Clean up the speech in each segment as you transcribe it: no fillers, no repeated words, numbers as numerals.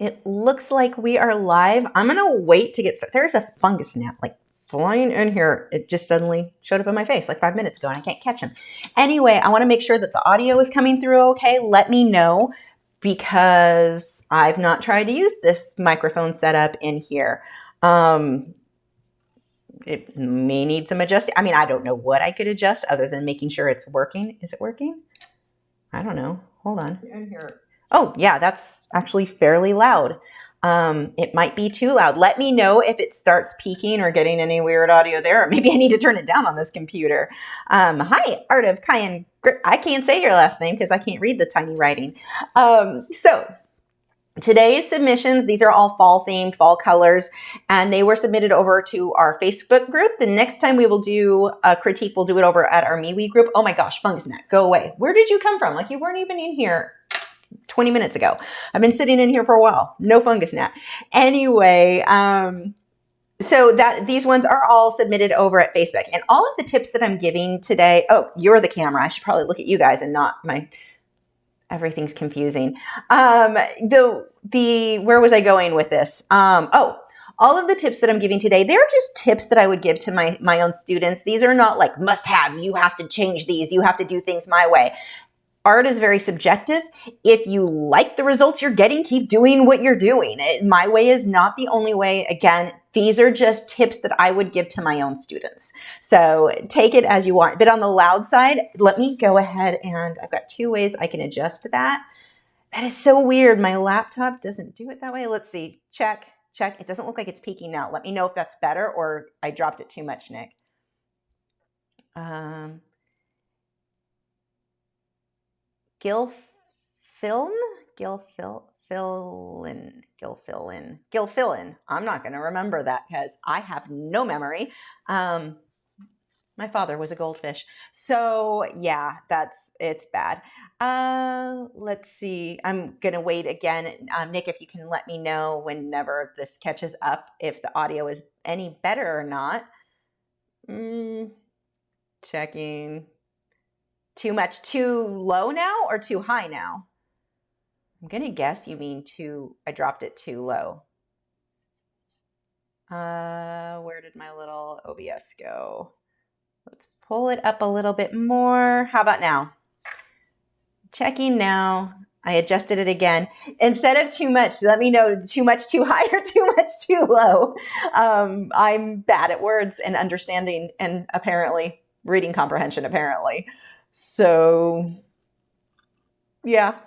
It looks like we are live. I'm going to wait to get started. There's a fungus gnat like flying in here. It just suddenly showed up in my face like 5 minutes ago and I can't catch him. Anyway, I want to make sure that the audio is coming through okay. Let me know because I've not tried to use this microphone setup in here. It may need some adjusting. I mean, I don't know what I could adjust other than making sure it's working. Is it working? I don't know. Hold on. In here. Oh, yeah, that's actually fairly loud. It might be too loud. Let me know if it starts peaking or getting any weird audio there. Or maybe I need to turn it down on this computer. Hi, Art of Cayenne. I can't say your last name because I can't read the tiny writing. So today's submissions, these are all fall themed, fall colors, and they were submitted over to our Facebook group. The next time we will do a critique, we'll do it over at our MeWe group. Oh my gosh, fungus gnat, go away. Where did you come from? Like you weren't even in here 20 minutes ago. I've been sitting in here for a while. No fungus gnat. Anyway, so these ones are all submitted over at Facebook. And all of the tips that I'm giving today, oh, you're the camera. I should probably look at you guys and not my... Everything's confusing. Where was I going with this? All of the tips that I'm giving today, they're just tips that I would give to my own students. These are not like must have, you have to change these, you have to do things my way. Art is very subjective. If you like the results you're getting, keep doing what you're doing. My way is not the only way. Again, these are just tips that I would give to my own students. So take it as you want. But on the loud side, let me go ahead and I've got 2 ways I can adjust that. That is so weird. My laptop doesn't do it that way. Let's see. Check. It doesn't look like it's peaking now. Let me know if that's better or I dropped it too much, Nick. Gilfillin. I'm not going to remember that because I have no memory. My father was a goldfish. So yeah, it's bad. Let's see. I'm going to wait again. Nick, if you can let me know whenever this catches up, if the audio is any better or not. Checking. Too low now or too high now? I'm going to guess you mean I dropped it too low. Where did my little OBS go? Let's pull it up a little bit more. How about now? Checking now. I adjusted it again. Instead of too much, let me know too much too high or too much too low. I'm bad at words and understanding and apparently reading comprehension apparently. So yeah,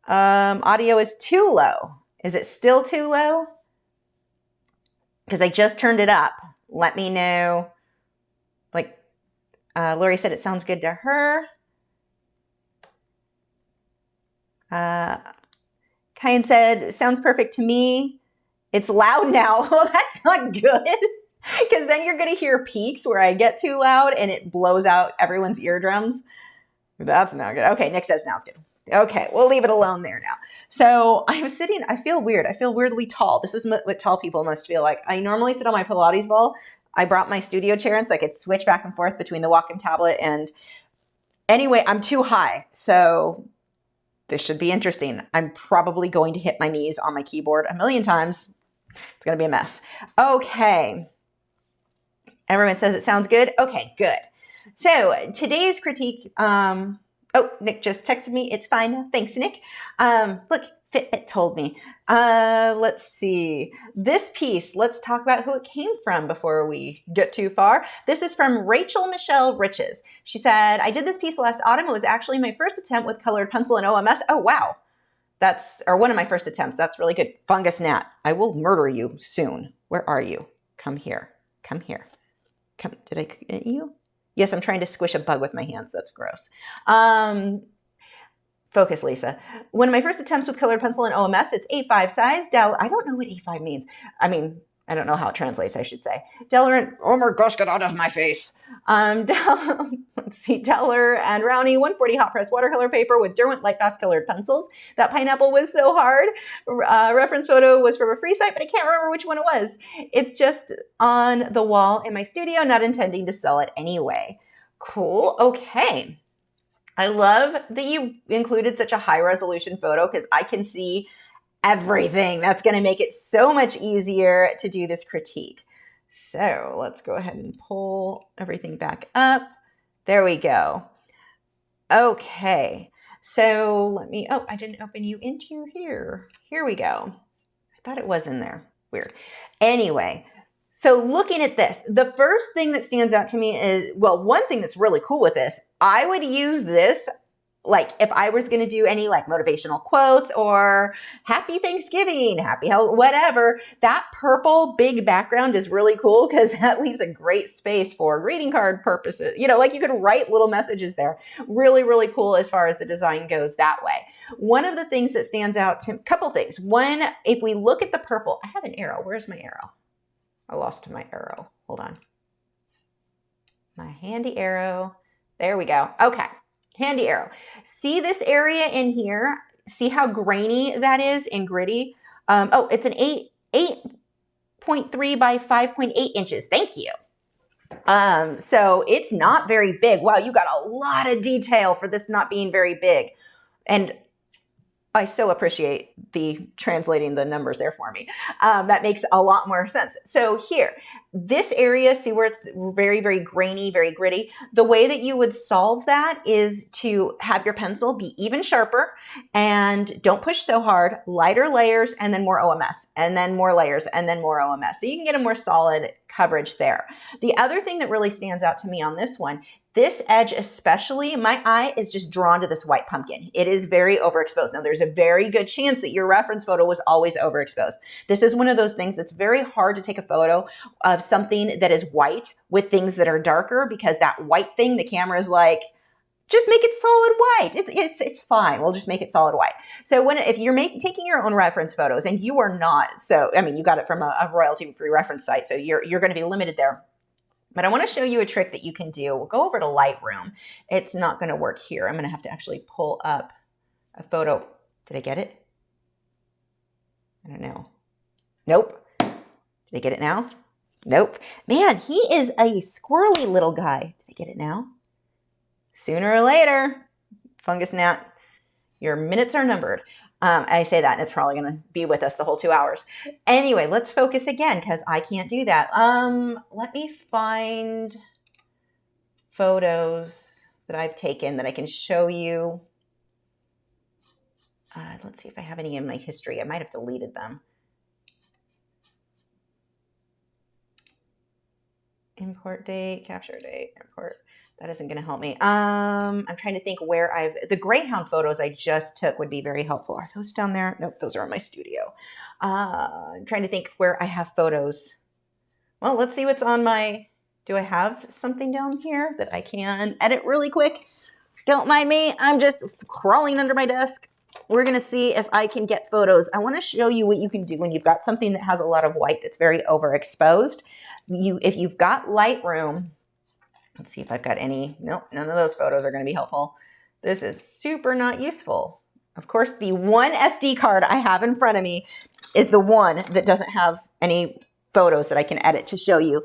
audio is too low. Is it still too low? Because I just turned it up. Let me know. Like Lori said, it sounds good to her. Kyan said, sounds perfect to me. It's loud now. Well, that's not good. Because then you're going to hear peaks where I get too loud and it blows out everyone's eardrums. That's not good. Okay, Nick says now it's good. Okay, we'll leave it alone there now. So I'm sitting, I feel weird. I feel weirdly tall. This is what tall people must feel like. I normally sit on my Pilates ball. I brought my studio chair in so I could switch back and forth between the Wacom tablet. And anyway, I'm too high. So this should be interesting. I'm probably going to hit my knees on my keyboard a million times. It's going to be a mess. Okay. Everyone says it sounds good. Okay, good. So today's critique, Nick just texted me. It's fine. Thanks, Nick. Look, Fitbit told me. Let's see. This piece, let's talk about who it came from before we get too far. This is from Rachel Michelle Riches. She said, I did this piece last autumn. It was actually my first attempt with colored pencil and OMS. Oh, wow. Or one of my first attempts. That's really good. Fungus gnat. I will murder you soon. Where are you? Come here. Come here. Come. Did I get you? Yes, I'm trying to squish a bug with my hands. That's gross. Focus, Lisa. One of my first attempts with colored pencil and OMS, it's A5 size. I don't know what A5 means. I mean, I don't know how it translates, I should say. Oh my gosh, get out of my face. Let's see, Deller and Rowney, 140 hot press watercolor paper with Derwent light fast colored pencils. That pineapple was so hard. Reference photo was from a free site, but I can't remember which one it was. It's just on the wall in my studio, not intending to sell it anyway. Cool, okay. I love that you included such a high resolution photo because I can see everything. That's going to make it so much easier to do this critique. So let's go ahead and pull everything back up. There we go. Okay. So let me, oh, I didn't open you into here. Here we go. I thought it was in there. Weird. Anyway, so looking at this, the first thing that stands out to me is, well, one thing that's really cool with this, I would use this like if I was going to do any like motivational quotes or happy Thanksgiving, happy hell, whatever, that purple big background is really cool because that leaves a great space for greeting card purposes. You know, like you could write little messages there. Really, really cool as far as the design goes that way. One of the things that stands out to, couple things. One, if we look at the purple, I have an arrow. Where's my arrow? I lost my arrow. Hold on. My handy arrow. There we go. Okay. Handy arrow. See this area in here? See how grainy that is and gritty? Oh, it's an 8.3 by 5.8 inches. Thank you. So it's not very big. Wow, you got a lot of detail for this not being very big. And I so appreciate the translating the numbers there for me. That makes a lot more sense. So here, this area, see where it's very, very grainy, very gritty. The way that you would solve that is to have your pencil be even sharper and don't push so hard, lighter layers, and then more OMS, and then more layers, and then more OMS. So you can get a more solid coverage there. The other thing that really stands out to me on this one, this edge especially, my eye is just drawn to this white pumpkin. It is very overexposed. Now, there's a very good chance that your reference photo was always overexposed. This is one of those things that's very hard to take a photo of something that is white with things that are darker because that white thing, the camera is like, just make it solid white. It's fine. We'll just make it solid white. So if you're taking your own reference photos and you are not, so, I mean, you got it from a royalty-free reference site, so you're going to be limited there. But I want to show you a trick that you can do. We'll go over to Lightroom. It's not going to work here. I'm going to have to actually pull up a photo. Did I get it? I don't know. Nope. Did I get it now? Nope. Man, he is a squirrely little guy. Did I get it now? Sooner or later, fungus gnat, your minutes are numbered. I say that and it's probably going to be with us the whole 2 hours. Anyway, let's focus again because I can't do that. Let me find photos that I've taken that I can show you. Let's see if I have any in my history. I might have deleted them. Import date, capture date, import. That isn't going to help me. I'm trying to think where the Greyhound photos I just took would be very helpful. Are those down there? Nope, those are in my studio. I'm trying to think where I have photos. Well, let's see what's on my, do I have something down here that I can edit really quick? Don't mind me. I'm just crawling under my desk. We're going to see if I can get photos. I want to show you what you can do when you've got something that has a lot of white that's very overexposed. If you've got Lightroom, let's see if I've got any. Nope, none of those photos are going to be helpful. This is super not useful. Of course, the one SD card I have in front of me is the one that doesn't have any photos that I can edit to show you.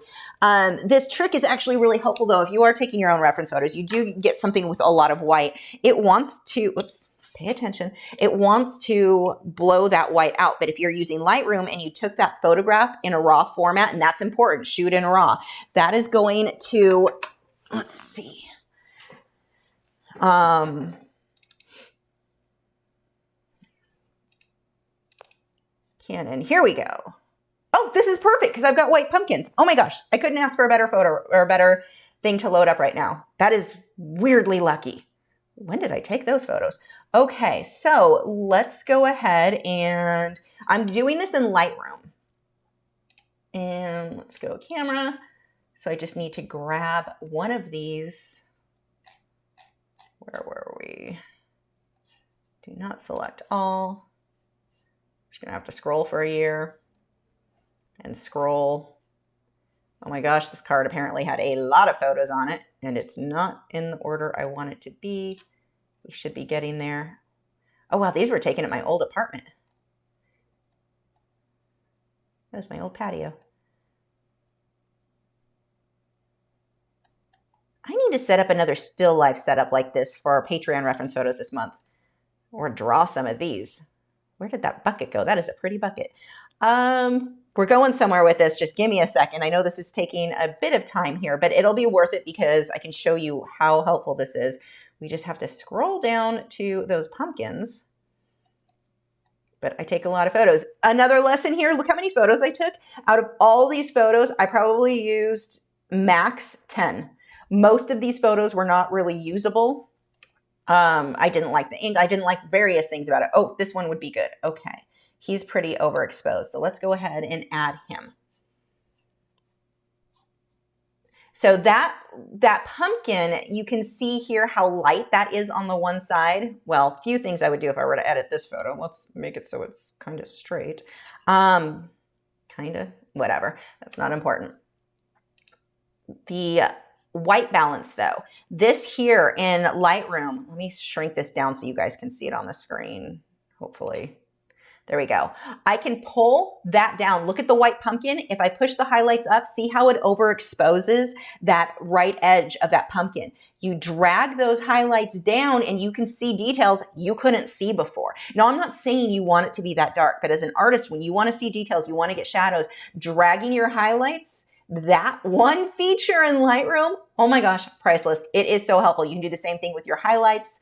This trick is actually really helpful though. If you are taking your own reference photos, you do get something with a lot of white. It wants to, oops, pay attention. It wants to blow that white out. But if you're using Lightroom and you took that photograph in a raw format, and that's important, shoot in raw, that is going to, let's see. Canon, here we go. Oh, this is perfect because I've got white pumpkins. Oh my gosh, I couldn't ask for a better photo or a better thing to load up right now. That is weirdly lucky. When did I take those photos? Okay, so let's go ahead and I'm doing this in Lightroom. And let's go camera. So I just need to grab one of these. Where were we? Do not select all. I'm just gonna have to scroll for a year and scroll. Oh my gosh, this card apparently had a lot of photos on it and it's not in the order I want it to be. We should be getting there. Oh wow, these were taken at my old apartment. That is my old patio. I need to set up another still life setup like this for our Patreon reference photos this month. Or draw some of these. Where did that bucket go? That is a pretty bucket. We're going somewhere with this. Just give me a second. I know this is taking a bit of time here, but it'll be worth it because I can show you how helpful this is. We just have to scroll down to those pumpkins. But I take a lot of photos. Another lesson here, look how many photos I took. Out of all these photos, I probably used max 10. Most of these photos were not really usable. I didn't like the ink. I didn't like various things about it. Oh, this one would be good. Okay. He's pretty overexposed. So let's go ahead and add him. So that pumpkin, you can see here how light that is on the one side. Well, a few things I would do if I were to edit this photo. Let's make it so it's kind of straight. Kind of, whatever. That's not important. The white balance though, this here in Lightroom, let me shrink this down so you guys can see it on the screen, hopefully. There we go. I can pull that down. Look at the white pumpkin. If I push the highlights up, see how it overexposes that right edge of that pumpkin. You drag those highlights down and you can see details you couldn't see before. Now, I'm not saying you want it to be that dark, but as an artist, when you want to see details, you want to get shadows, dragging your highlights, that one feature in Lightroom, oh my gosh, priceless. It is so helpful. You can do the same thing with your highlights.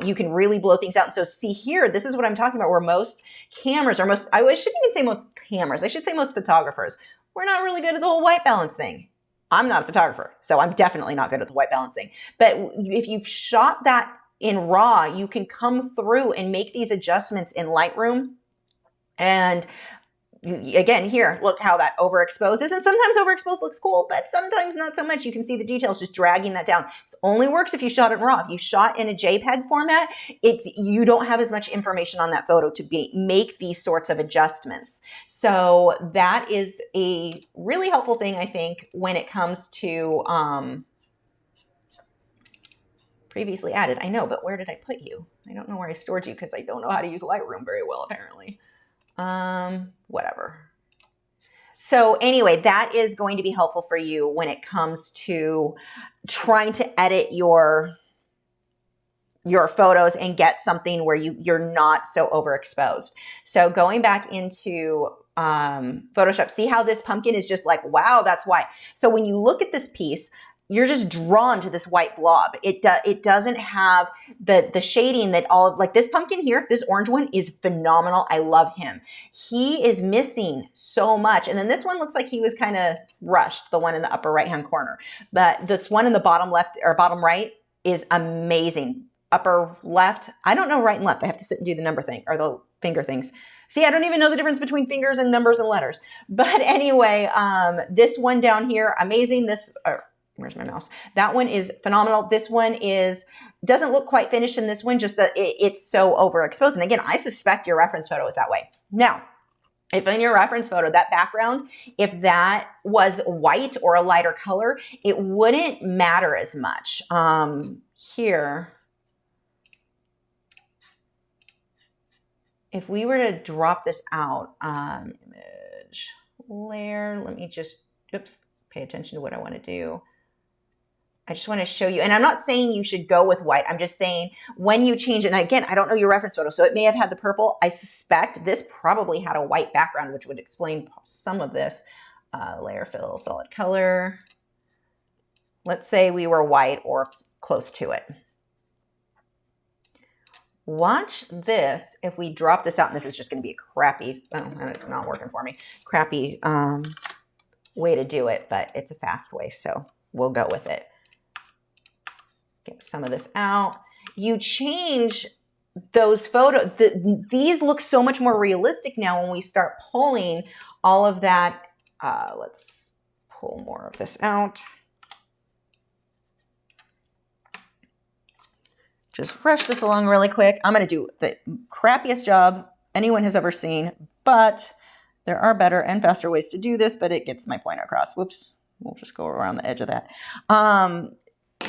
You can really blow things out. And so see here, this is what I'm talking about, where most cameras or most, I shouldn't even say most cameras, I should say most photographers, we're not really good at the whole white balance thing. I'm not a photographer, so I'm definitely not good at the white balancing. But if you've shot that in RAW, you can come through and make these adjustments in Lightroom. And again, here, look how that overexposes. And sometimes overexposed looks cool, but sometimes not so much. You can see the details just dragging that down. It only works if you shot it raw. If you shot in a JPEG format, you don't have as much information on that photo to make these sorts of adjustments. So that is a really helpful thing, I think, when it comes to previously added. I know, but where did I put you? I don't know where I stored you because I don't know how to use Lightroom very well, apparently. Whatever. So anyway, that is going to be helpful for you when it comes to trying to edit your photos and get something where you're not so overexposed. So going back into Photoshop, see how this pumpkin is just like, wow, that's why. So when you look at this piece, you're just drawn to this white blob. It doesn't have the shading that like this pumpkin here, this orange one is phenomenal. I love him. He is missing so much. And then this one looks like he was kind of rushed, the one in the upper right-hand corner. But this one in the bottom left or bottom right is amazing. Upper left, I don't know right and left. I have to sit and do the number thing or the finger things. See, I don't even know the difference between fingers and numbers and letters. But anyway, this one down here, amazing. Where's my mouse? That one is phenomenal. This one doesn't look quite finished in this one, just that it's so overexposed. And again, I suspect your reference photo is that way. Now, if in your reference photo, that background, if that was white or a lighter color, it wouldn't matter as much. Here, if we were to drop this out, image layer, let me just, pay attention to what I want to do. I just want to show you, and I'm not saying you should go with white. I'm just saying when you change it, and again, I don't know your reference photo, so it may have had the purple. I suspect this probably had a white background, which would explain some of this. Layer fill, solid color. Let's say we were white or close to it. Watch this. If we drop this out, and this is just going to be a crappy, and it's not working for me, crappy way to do it, but it's a fast way, so we'll go with it. Get some of this out. You change those photos. These look so much more realistic now when we start pulling all of that. Let's pull more of this out. Just rush this along really quick. I'm going to do the crappiest job anyone has ever seen, but there are better and faster ways to do this, but it gets my point across. Whoops. We'll just go around the edge of that.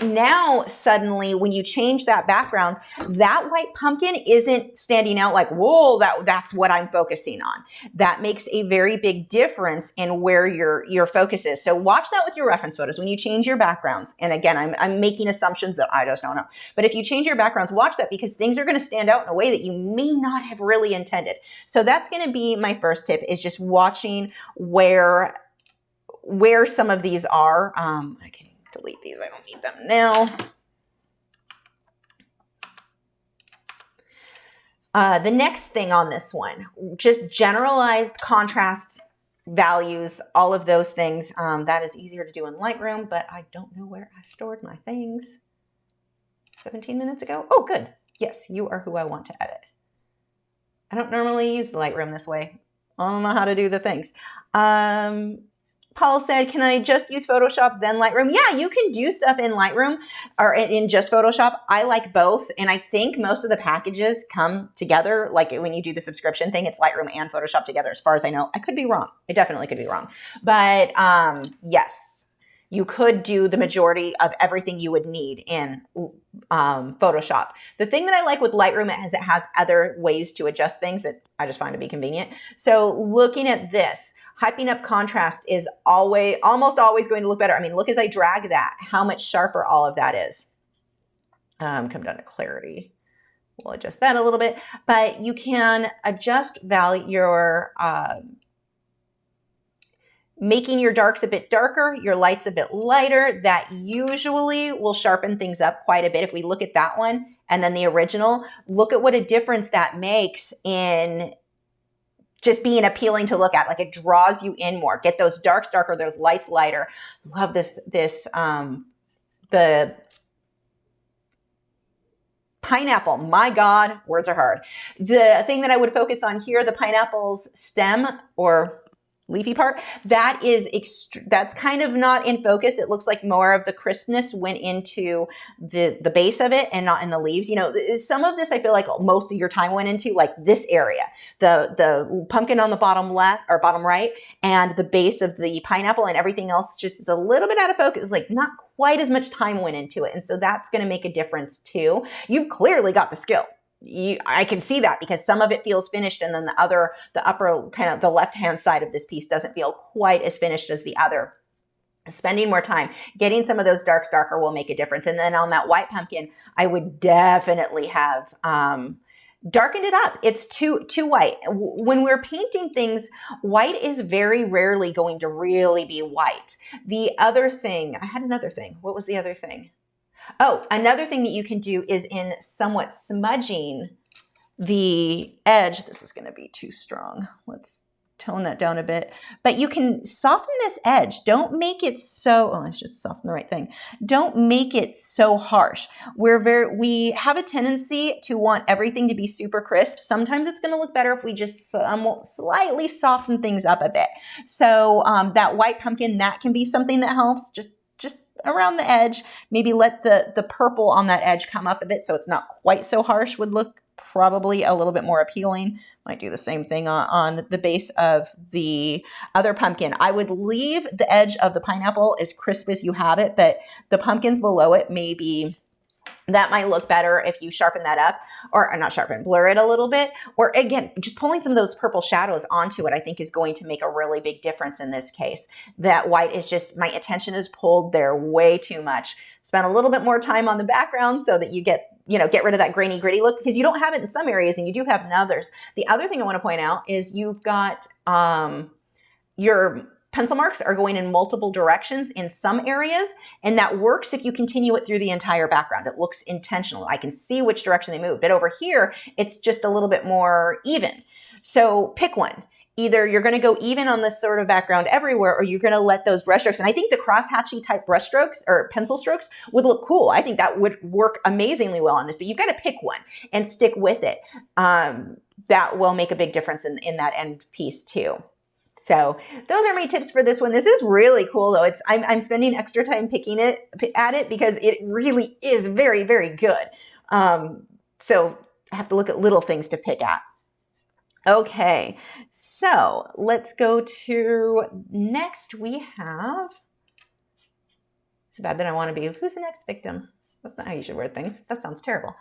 now suddenly when you change that background, that white pumpkin isn't standing out like, whoa, that's what I'm focusing on. That makes a very big difference in where your focus is. So watch that with your reference photos when you change your backgrounds. And again, I'm making assumptions that I just don't know. But if you change your backgrounds, watch that, because things are going to stand out in a way that you may not have really intended. So that's going to be my first tip, is just watching where some of these are. I can delete these. I don't need them now. The next thing on this one, just generalized contrast values, all of those things. That is easier to do in Lightroom, but I don't know where I stored my things 17 minutes ago. Oh, good. Yes, you are who I want to edit. I don't normally use Lightroom this way. I don't know how to do the things. Paul said, can I just use Photoshop then Lightroom? Yeah, you can do stuff in Lightroom or in just Photoshop. I like both. And I think most of the packages come together. Like when you do the subscription thing, it's Lightroom and Photoshop together, as far as I know. I could be wrong. I definitely could be wrong. But yes, you could do the majority of everything you would need in Photoshop. The thing that I like with Lightroom is it has other ways to adjust things that I just find to be convenient. So looking at this, hyping up contrast is almost always going to look better. I mean, look as I drag that, how much sharper all of that is. Come down to clarity. We'll adjust that a little bit, but you can adjust your making your darks a bit darker, your lights a bit lighter. That usually will sharpen things up quite a bit. If we look at that one and then the original, look at what a difference that makes in just being appealing to look at. Like, it draws you in more. Get those darks darker, those lights lighter. Love this, the pineapple. My God, words are hard. The thing that I would focus on here, the pineapple's stem or leafy part, that's kind of not in focus. It looks like more of the crispness went into the base of it and not in the leaves. You know, some of this I feel like most of your time went into like this area, the pumpkin on the bottom left or bottom right, and the base of the pineapple, and everything else just is a little bit out of focus. Like not quite as much time went into it. And so that's going to make a difference too. You've clearly got the skill. I can see that because some of it feels finished, and then the upper kind of the left-hand side of this piece doesn't feel quite as finished as the other. Spending more time, getting some of those darks darker will make a difference. And then on that white pumpkin, I would definitely have darkened it up. It's too white. When we're painting things, white is very rarely going to really be white. The other thing, I had another thing. What was the other thing? Oh, another thing that you can do is in somewhat smudging the edge. This is going to be too strong. Let's tone that down a bit. But you can soften this edge. Don't make it so, I should soften the right thing. Don't make it so harsh. We have a tendency to want everything to be super crisp. Sometimes it's going to look better if we just slightly soften things up a bit. So that white pumpkin, that can be something that helps. Just around the edge, maybe let the purple on that edge come up a bit so it's not quite so harsh, would look probably a little bit more appealing. Might do the same thing on the base of the other pumpkin. I would leave the edge of the pineapple as crisp as you have it, but the pumpkins below it, maybe that might look better if you sharpen that up, or not sharpen, blur it a little bit. Or again, just pulling some of those purple shadows onto it, I think is going to make a really big difference in this case. That white is just, my attention is pulled there way too much. Spend a little bit more time on the background so that you get rid of that grainy, gritty look, because you don't have it in some areas and you do have it in others. The other thing I want to point out is you've got your pencil marks are going in multiple directions in some areas, and that works if you continue it through the entire background. It looks intentional. I can see which direction they move, but over here, it's just a little bit more even. So pick one. Either you're going to go even on this sort of background everywhere, or you're going to let those brush strokes. And I think the crosshatchy type brush strokes or pencil strokes would look cool. I think that would work amazingly well on this, but you've got to pick one and stick with it. That will make a big difference in that end piece too. So those are my tips for this one. This is really cool though. I'm spending extra time picking at it because it really is very, very good. So I have to look at little things to pick at. Okay, so let's go to next. We have It's bad that I want to be, who's the next victim? That's not how you should word things. That sounds terrible.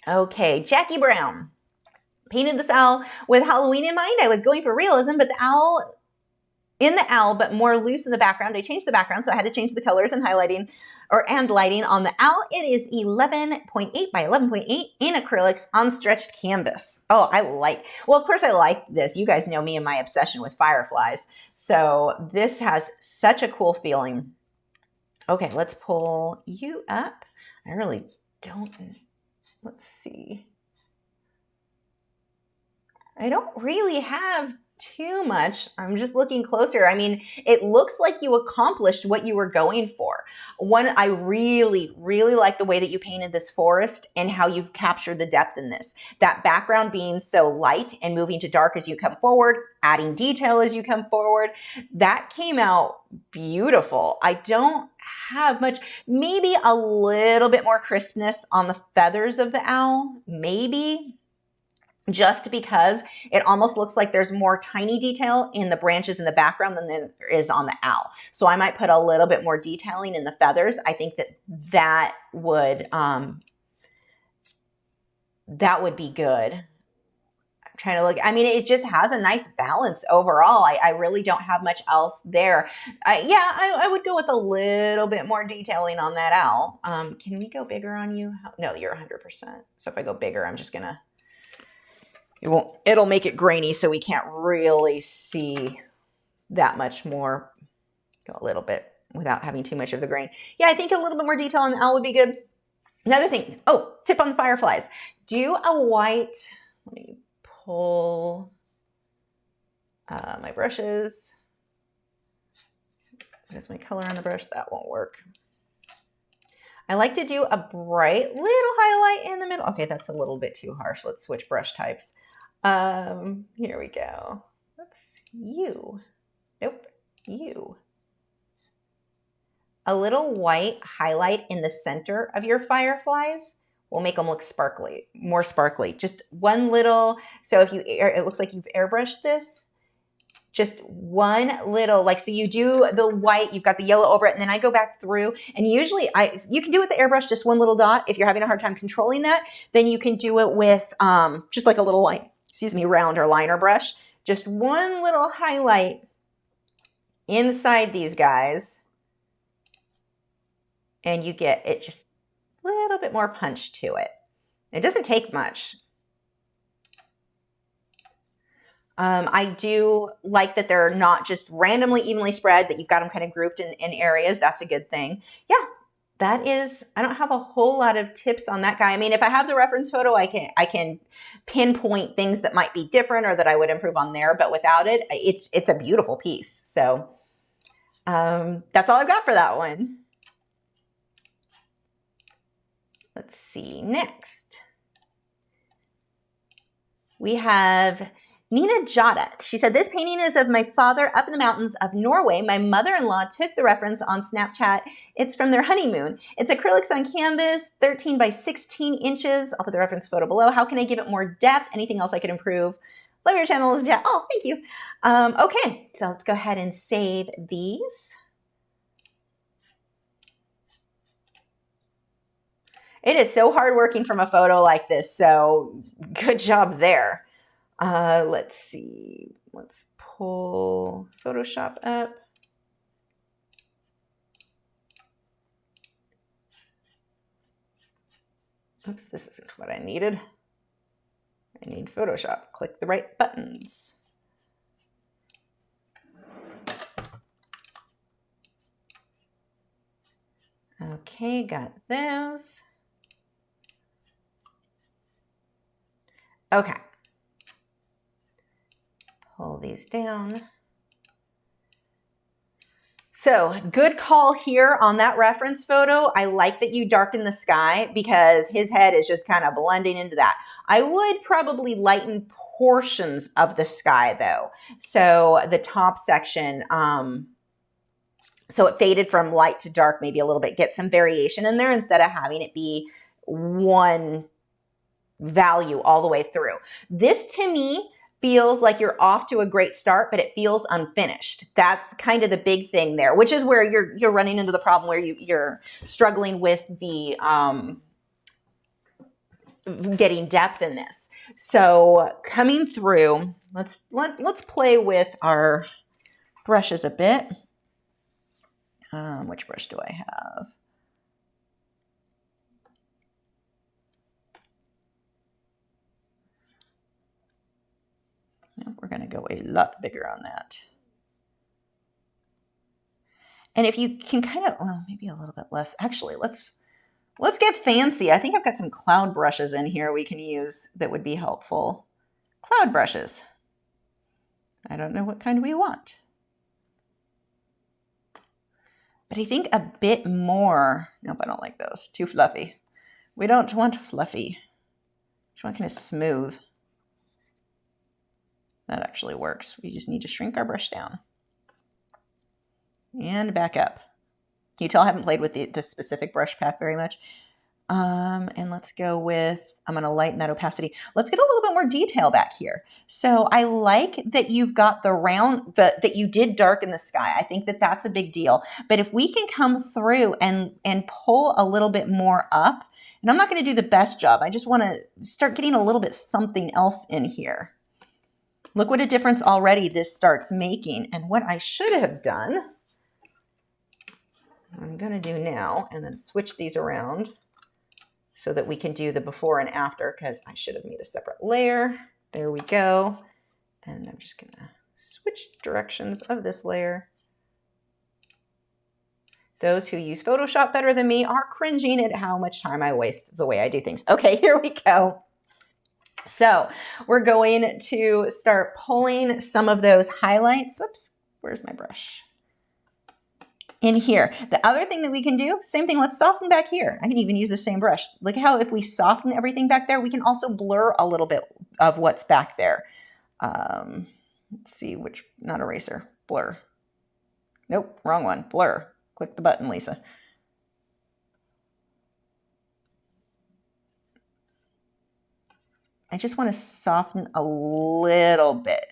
Okay, Jackie Brown. Painted this owl with Halloween in mind. I was going for realism, but the owl, but more loose in the background. I changed the background, so I had to change the colors and highlighting and lighting on the owl. It is 11.8 by 11.8 in acrylics on stretched canvas. Oh, well, of course I like this. You guys know me and my obsession with Fireflies. So this has such a cool feeling. Okay, let's pull you up. I really don't, let's see. I don't really have too much. I'm just looking closer. I mean, it looks like you accomplished what you were going for. One, I really, really like the way that you painted this forest and how you've captured the depth in this. That background being so light and moving to dark as you come forward, adding detail as you come forward. That came out beautiful. I don't have much, maybe a little bit more crispness on the feathers of the owl, maybe. Just because it almost looks like there's more tiny detail in the branches in the background than there is on the owl. So I might put a little bit more detailing in the feathers. I think that would be good. I'm trying to look. I mean, it just has a nice balance overall. I really don't have much else there. I would go with a little bit more detailing on that owl. Can we go bigger on you? No, you're 100%. So if I go bigger, I'm just gonna... It'll make it grainy so we can't really see that much more. Go a little bit without having too much of the grain. Yeah, I think a little bit more detail on the owl would be good. Another thing, tip on the Fireflies. Do a white, let me pull my brushes. What is my color on the brush? That won't work. I like to do a bright little highlight in the middle. Okay, that's a little bit too harsh. Let's switch brush types. Here we go. Oops, you. Nope, you. A little white highlight in the center of your Fireflies will make them look sparkly, more sparkly. Just one little, so if it looks like you've airbrushed this, just one little, so you do the white, you've got the yellow over it, and then I go back through, and usually you can do it with the airbrush, just one little dot. If you're having a hard time controlling that, then you can do it with just like a little round or liner brush. Just one little highlight inside these guys, and you get it just a little bit more punch to it. It doesn't take much. I do like that they're not just randomly evenly spread, that you've got them kind of grouped in areas. That's a good thing. Yeah, that is, I don't have a whole lot of tips on that guy. I mean, if I have the reference photo, I can pinpoint things that might be different or that I would improve on there, but without it, it's a beautiful piece. So that's all I've got for that one. Let's see, next. We have Nina Jada. She said, this painting is of my father up in the mountains of Norway. My mother-in-law took the reference on Snapchat. It's from their honeymoon. It's acrylics on canvas, 13 by 16 inches. I'll put the reference photo below. How can I give it more depth? Anything else I could improve? Love your channel, Liz. Oh, thank you. Okay, so let's go ahead and save these. It is so hard working from a photo like this, so good job there. Let's see. Let's pull Photoshop up. Oops, this isn't what I needed. I need Photoshop. Click the right buttons. Okay, got those. Okay. Pull these down. So good call here on that reference photo. I like that you darken the sky because his head is just kind of blending into that. I would probably lighten portions of the sky though. So the top section, so it faded from light to dark maybe a little bit, get some variation in there instead of having it be one value all the way through. This to me feels like you're off to a great start, but it feels unfinished. That's kind of the big thing there, which is where you're running into the problem where you're struggling with the getting depth in this. So coming through, let's play with our brushes a bit. Which brush do I have? We're going to go a lot bigger on that. And if you can kind of, well, maybe a little bit less. Actually, let's get fancy. I think I've got some cloud brushes in here we can use that would be helpful. Cloud brushes. I don't know what kind we want. But I think a bit more. Nope, I don't like those. Too fluffy. We don't want fluffy. We want kind of smooth. That actually works. We just need to shrink our brush down. And back up. Can you tell I haven't played with this specific brush pack very much? And let's go with, I'm going to lighten that opacity. Let's get a little bit more detail back here. So I like that you've got the round, that you did darken the sky. I think that that's a big deal. But if we can come through and pull a little bit more up, and I'm not going to do the best job. I just want to start getting a little bit something else in here. Look what a difference already this starts making. And what I should have done, I'm going to do now, and then switch these around so that we can do the before and after, because I should have made a separate layer. There we go. And I'm just going to switch directions of this layer. Those who use Photoshop better than me are cringing at how much time I waste the way I do things. Okay, here we go. So we're going to start pulling some of those highlights. Whoops, where's my brush? In here. The other thing that we can do, same thing, let's soften back here. I can even use the same brush. Look how if we soften everything back there, we can also blur a little bit of what's back there. Let's see which, not eraser, blur. Nope, wrong one, blur. Click the button, Lisa. I just want to soften a little bit.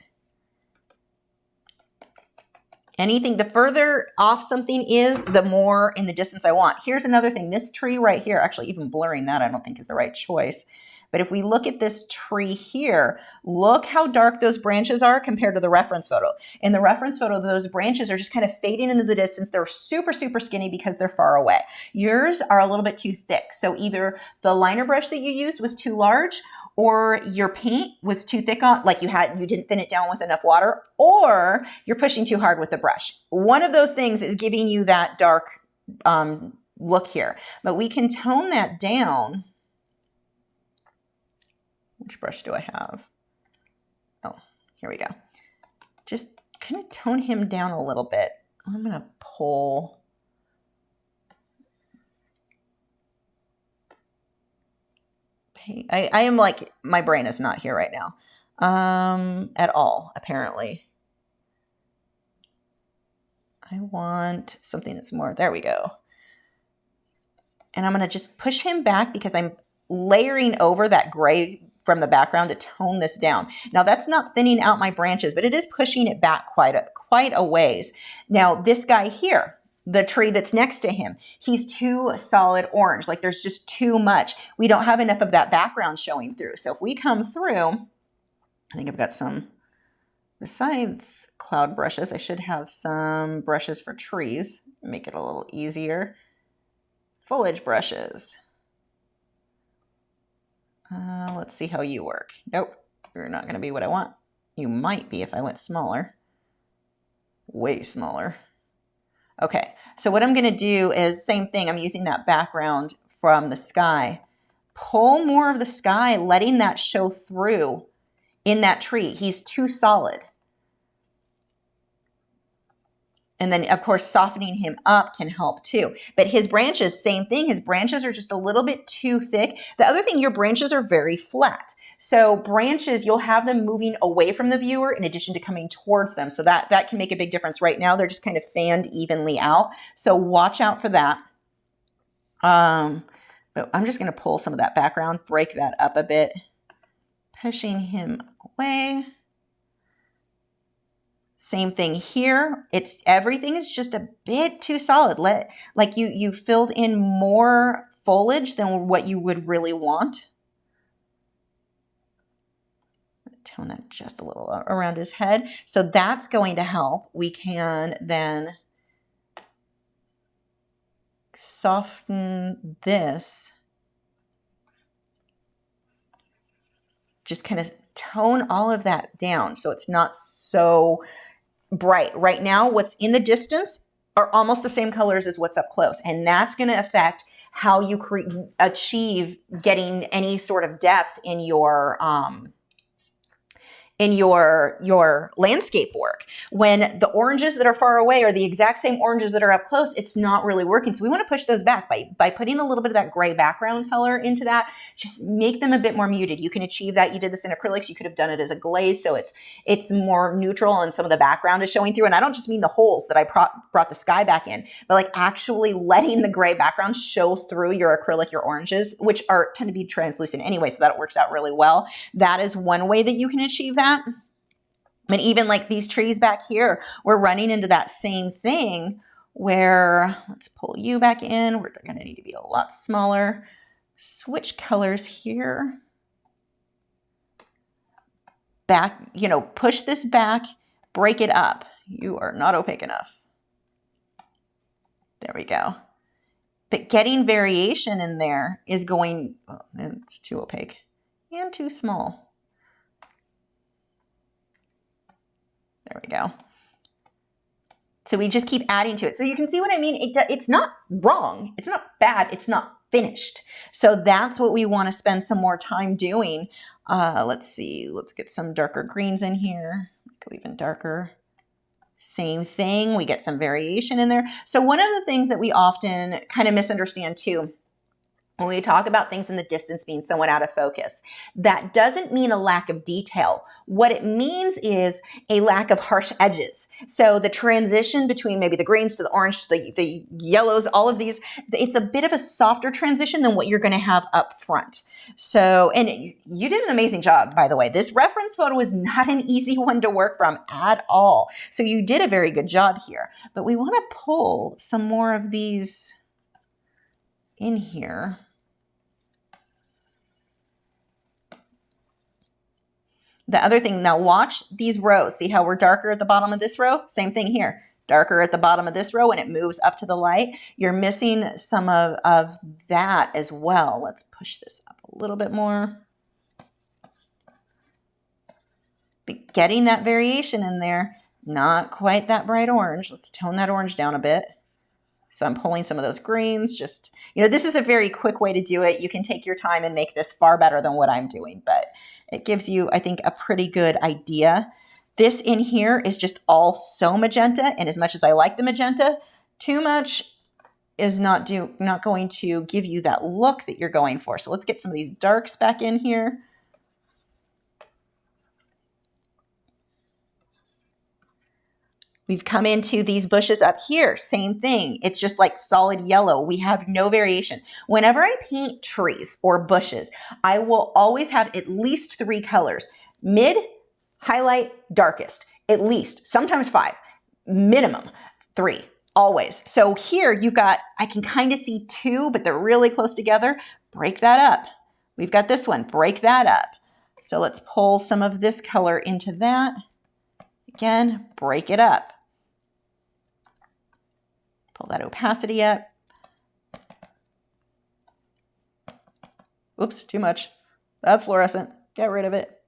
Anything, the further off something is, the more in the distance I want. Here's another thing. This tree right here, actually even blurring that I don't think is the right choice. But if we look at this tree here, look how dark those branches are compared to the reference photo. In the reference photo, those branches are just kind of fading into the distance. They're super, super skinny because they're far away. Yours are a little bit too thick. So either the liner brush that you used was too large, or your paint was too thick on, like you didn't thin it down with enough water, or you're pushing too hard with the brush. One of those things is giving you that dark look here. But we can tone that down. Which brush do I have? Oh, here we go. Just kind of tone him down a little bit. I'm going to pull. I am like, my brain is not here right now at all, apparently. I want something that's more, there we go. And I'm going to just push him back because I'm layering over that gray from the background to tone this down. Now that's not thinning out my branches, but it is pushing it back quite a ways. Now this guy here, the tree that's next to him, he's too solid orange. Like there's just too much. We don't have enough of that background showing through. So if we come through, I think I've got some, besides cloud brushes, I should have some brushes for trees, make it a little easier. Foliage brushes. Let's see how you work. Nope, you're not going to be what I want. You might be if I went smaller. Way smaller. Okay, so what I'm going to do is same thing. I'm using that background from the sky. Pull more of the sky, letting that show through in that tree. He's too solid. And then, of course, softening him up can help too. But his branches, same thing. His branches are just a little bit too thick. The other thing, your branches are very flat. So branches, you'll have them moving away from the viewer in addition to coming towards them. So that can make a big difference. Right now, they're just kind of fanned evenly out. So watch out for that. But I'm just going to pull some of that background, break that up a bit, pushing him away. Same thing here. Everything is just a bit too solid. Like you filled in more foliage than what you would really want. Tone that just a little around his head. So that's going to help. We can then soften this. Just kind of tone all of that down so it's not so bright. Right now, what's in the distance are almost the same colors as what's up close. And that's going to affect how you achieve getting any sort of depth in your landscape work. When the oranges that are far away are the exact same oranges that are up close, it's not really working. So we want to push those back by putting a little bit of that gray background color into that. Just make them a bit more muted. You can achieve that. You did this in acrylics. You could have done it as a glaze, so it's more neutral and some of the background is showing through. And I don't just mean the holes that I brought the sky back in, but like actually letting the gray background show through your acrylic, your oranges, which tend to be translucent anyway, so that it works out really well. That is one way that you can achieve that. And even like these trees back here, we're running into that same thing where, let's pull you back in. We're going to need to be a lot smaller. Switch colors here. Back, push this back, break it up. You are not opaque enough. There we go. But getting variation in there is going, oh, it's too opaque and too small. There we go. So we just keep adding to it. So you can see what I mean. It's not wrong. It's not bad. It's not finished. So that's what we want to spend some more time doing. Let's see. Let's get some darker greens in here. Go even darker. Same thing. We get some variation in there. So one of the things that we often kind of misunderstand too, when we talk about things in the distance being somewhat out of focus, that doesn't mean a lack of detail. What it means is a lack of harsh edges. So the transition between maybe the greens to the orange to the yellows, all of these, it's a bit of a softer transition than what you're going to have up front. So, and you did an amazing job, by the way. This reference photo is not an easy one to work from at all. So you did a very good job here. But we want to pull some more of these in here. The other thing, now watch these rows. See how we're darker at the bottom of this row? Same thing here. Darker at the bottom of this row and it moves up to the light. You're missing some of that as well. Let's push this up a little bit more. But getting that variation in there, not quite that bright orange. Let's tone that orange down a bit. So I'm pulling some of those greens. Just, this is a very quick way to do it. You can take your time and make this far better than what I'm doing, but it gives you, I think, a pretty good idea. This in here is just all so magenta, and as much as I like the magenta, too much is not going to give you that look that you're going for. So let's get some of these darks back in here. We've come into these bushes up here, same thing. It's just like solid yellow. We have no variation. Whenever I paint trees or bushes, I will always have at least 3 colors. Mid, highlight, darkest. At least, sometimes 5. Minimum 3, always. So here you've got, I can kind of see 2, but they're really close together. Break that up. We've got this one, break that up. So let's pull some of this color into that. Again, break it up. Pull that opacity up. Oops, too much. That's fluorescent. Get rid of it.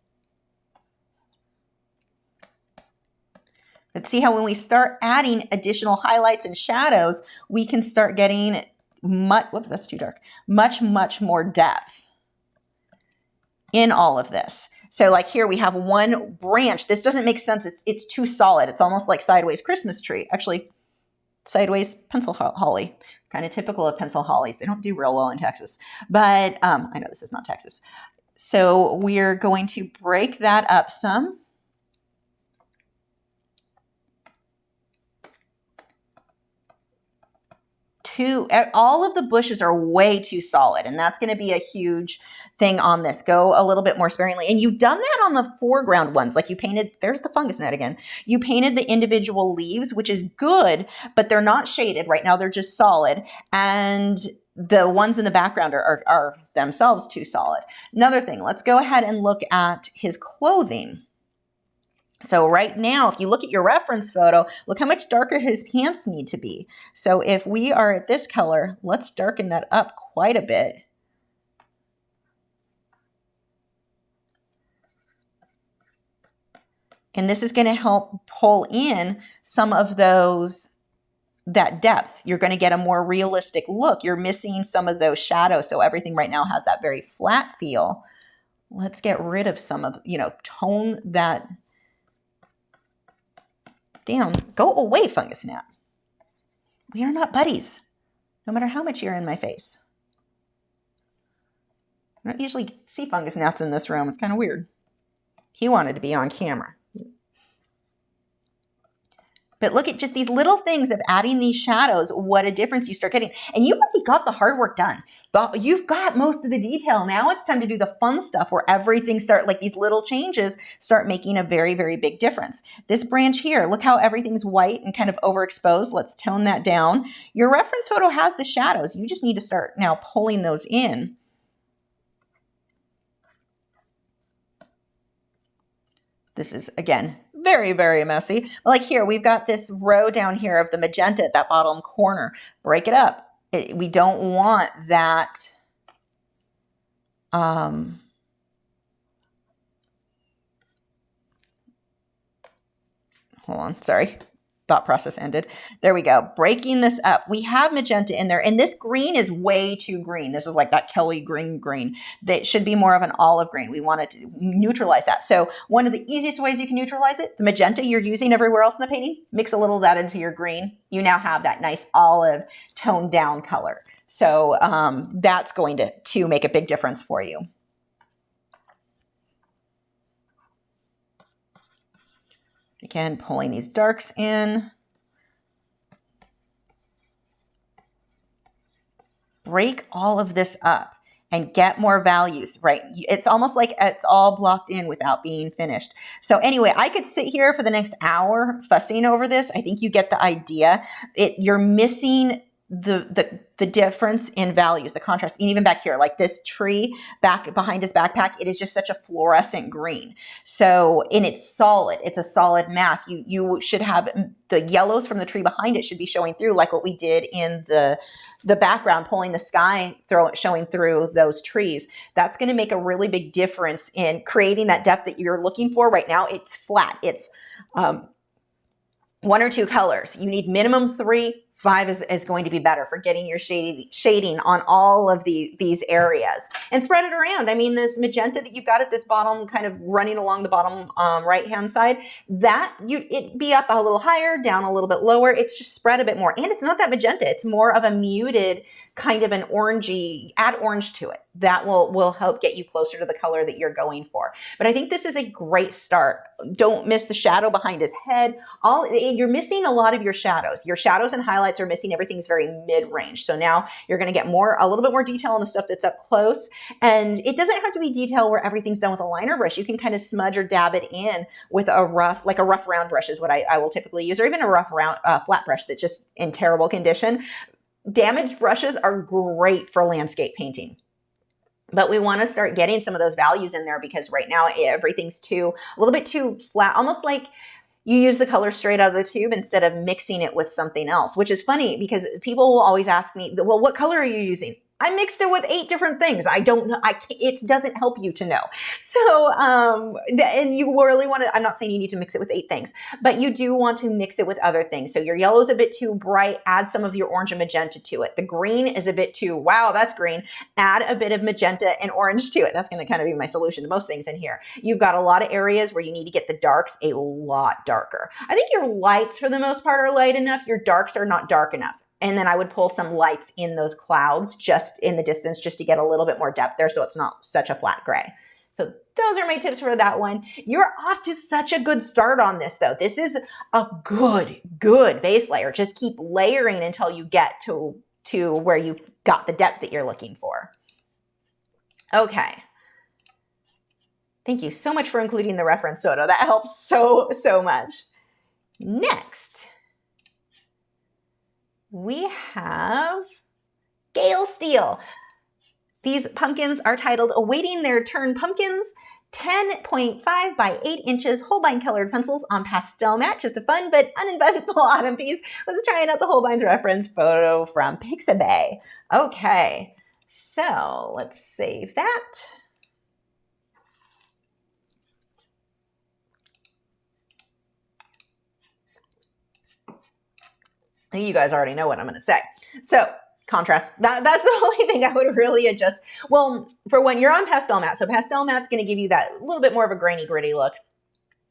Let's see how when we start adding additional highlights and shadows, we can start getting whoops, that's too dark. Much more depth in all of this. So like here we have one branch. This doesn't make sense. It's too solid. It's almost like sideways Christmas tree. Actually, sideways pencil holly, kind of typical of pencil hollies. They don't do real well in Texas, but I know this is not Texas. So we're going to break that up some. all of the bushes are way too solid, and that's going to be a huge thing on this. Go a little bit more sparingly. And you've done that on the foreground ones. Like you painted, there's the fungus net again. You painted the individual leaves, which is good, but they're not shaded right now. They're just solid. And the ones in the background are themselves too solid. Another thing, let's go ahead and look at his clothing. So right now, if you look at your reference photo, look how much darker his pants need to be. So if we are at this color, let's darken that up quite a bit. And this is going to help pull in some of that depth. You're going to get a more realistic look. You're missing some of those shadows. So everything right now has that very flat feel. Let's get rid of some of, tone that down. Go away, fungus gnat. We are not buddies, no matter how much you're in my face. I don't usually see fungus gnats in this room. It's kind of weird. He wanted to be on camera. But look at just these little things of adding these shadows, what a difference you start getting. And you've already got the hard work done. You've got most of the detail. Now it's time to do the fun stuff where everything like these little changes start making a very, very big difference. This branch here, look how everything's white and kind of overexposed. Let's tone that down. Your reference photo has the shadows. You just need to start now pulling those in. This is, again, very, very messy. Like here, we've got this row down here of the magenta at that bottom corner. Break it up. We don't want that. Hold on, sorry. Thought process ended. There we go. Breaking this up. We have magenta in there, and this green is way too green. This is like that Kelly green. That should be more of an olive green. We wanted to neutralize that. So one of the easiest ways you can neutralize it, the magenta you're using everywhere else in the painting, mix a little of that into your green. You now have that nice olive toned down color. So that's going to make a big difference for you. Again, pulling these darks in. Break all of this up and get more values, right? It's almost like it's all blocked in without being finished. So anyway, I could sit here for the next hour fussing over this. I think you get the idea. You're missing the difference in values, the contrast. And even back here, like this tree back behind his backpack, it is just such a fluorescent green. So, and it's solid. It's a solid mass. You should have the yellows from the tree behind it should be showing through, like what we did in the background, pulling the sky, showing through those trees. That's going to make a really big difference in creating that depth that you're looking for. Right now, it's flat. It's one or two colors. You need minimum 3. 5 is going to be better for getting your shading on all of these areas, and spread it around. I mean, this magenta that you've got at this bottom, kind of running along the bottom right-hand side, it be up a little higher, down a little bit lower. It's just spread a bit more. And it's not that magenta. It's more of a muted kind of an orangey, add orange to it. That will help get you closer to the color that you're going for. But I think this is a great start. Don't miss the shadow behind his head. You're missing a lot of your shadows. Your shadows and highlights are missing. Everything's very mid-range. So now you're going to get a little bit more detail on the stuff that's up close. And it doesn't have to be detail where everything's done with a liner brush. You can kind of smudge or dab it in with a rough round brush is what I will typically use, or even a rough round flat brush that's just in terrible condition. Damaged brushes are great for landscape painting. But we want to start getting some of those values in there, because right now everything's a little bit too flat, almost like you use the color straight out of the tube instead of mixing it with something else, which is funny because people will always ask me, well, what color are you using? I mixed it with 8 different things. I don't know. It doesn't help you to know. So, and you really want to, I'm not saying you need to mix it with 8 things, but you do want to mix it with other things. So your yellow is a bit too bright. Add some of your orange and magenta to it. The green is a bit too, wow, that's green. Add a bit of magenta and orange to it. That's going to kind of be my solution to most things in here. You've got a lot of areas where you need to get the darks a lot darker. I think your lights for the most part are light enough. Your darks are not dark enough. And then I would pull some lights in those clouds just in the distance just to get a little bit more depth there so it's not such a flat gray. So those are my tips for that one. You're off to such a good start on this though. This is a good base layer. Just keep layering until you get to to where you've got the depth that you're looking for. Okay. Thank you so much for including the reference photo. That helps so, so much. Next, we have Gale Steel. These pumpkins are titled Awaiting Their Turn Pumpkins, 10.5 by 8 inches Holbein colored pencils on pastel mat. Just a fun but uneventful autumn piece. Was trying out the Holbein's reference photo from Pixabay. Okay, so let's save that. You guys already know what I'm going to say. So contrast, that's the only thing I would really adjust. Well, for when you're on pastel mat, so pastel mat's going to give you that little bit more of a grainy, gritty look.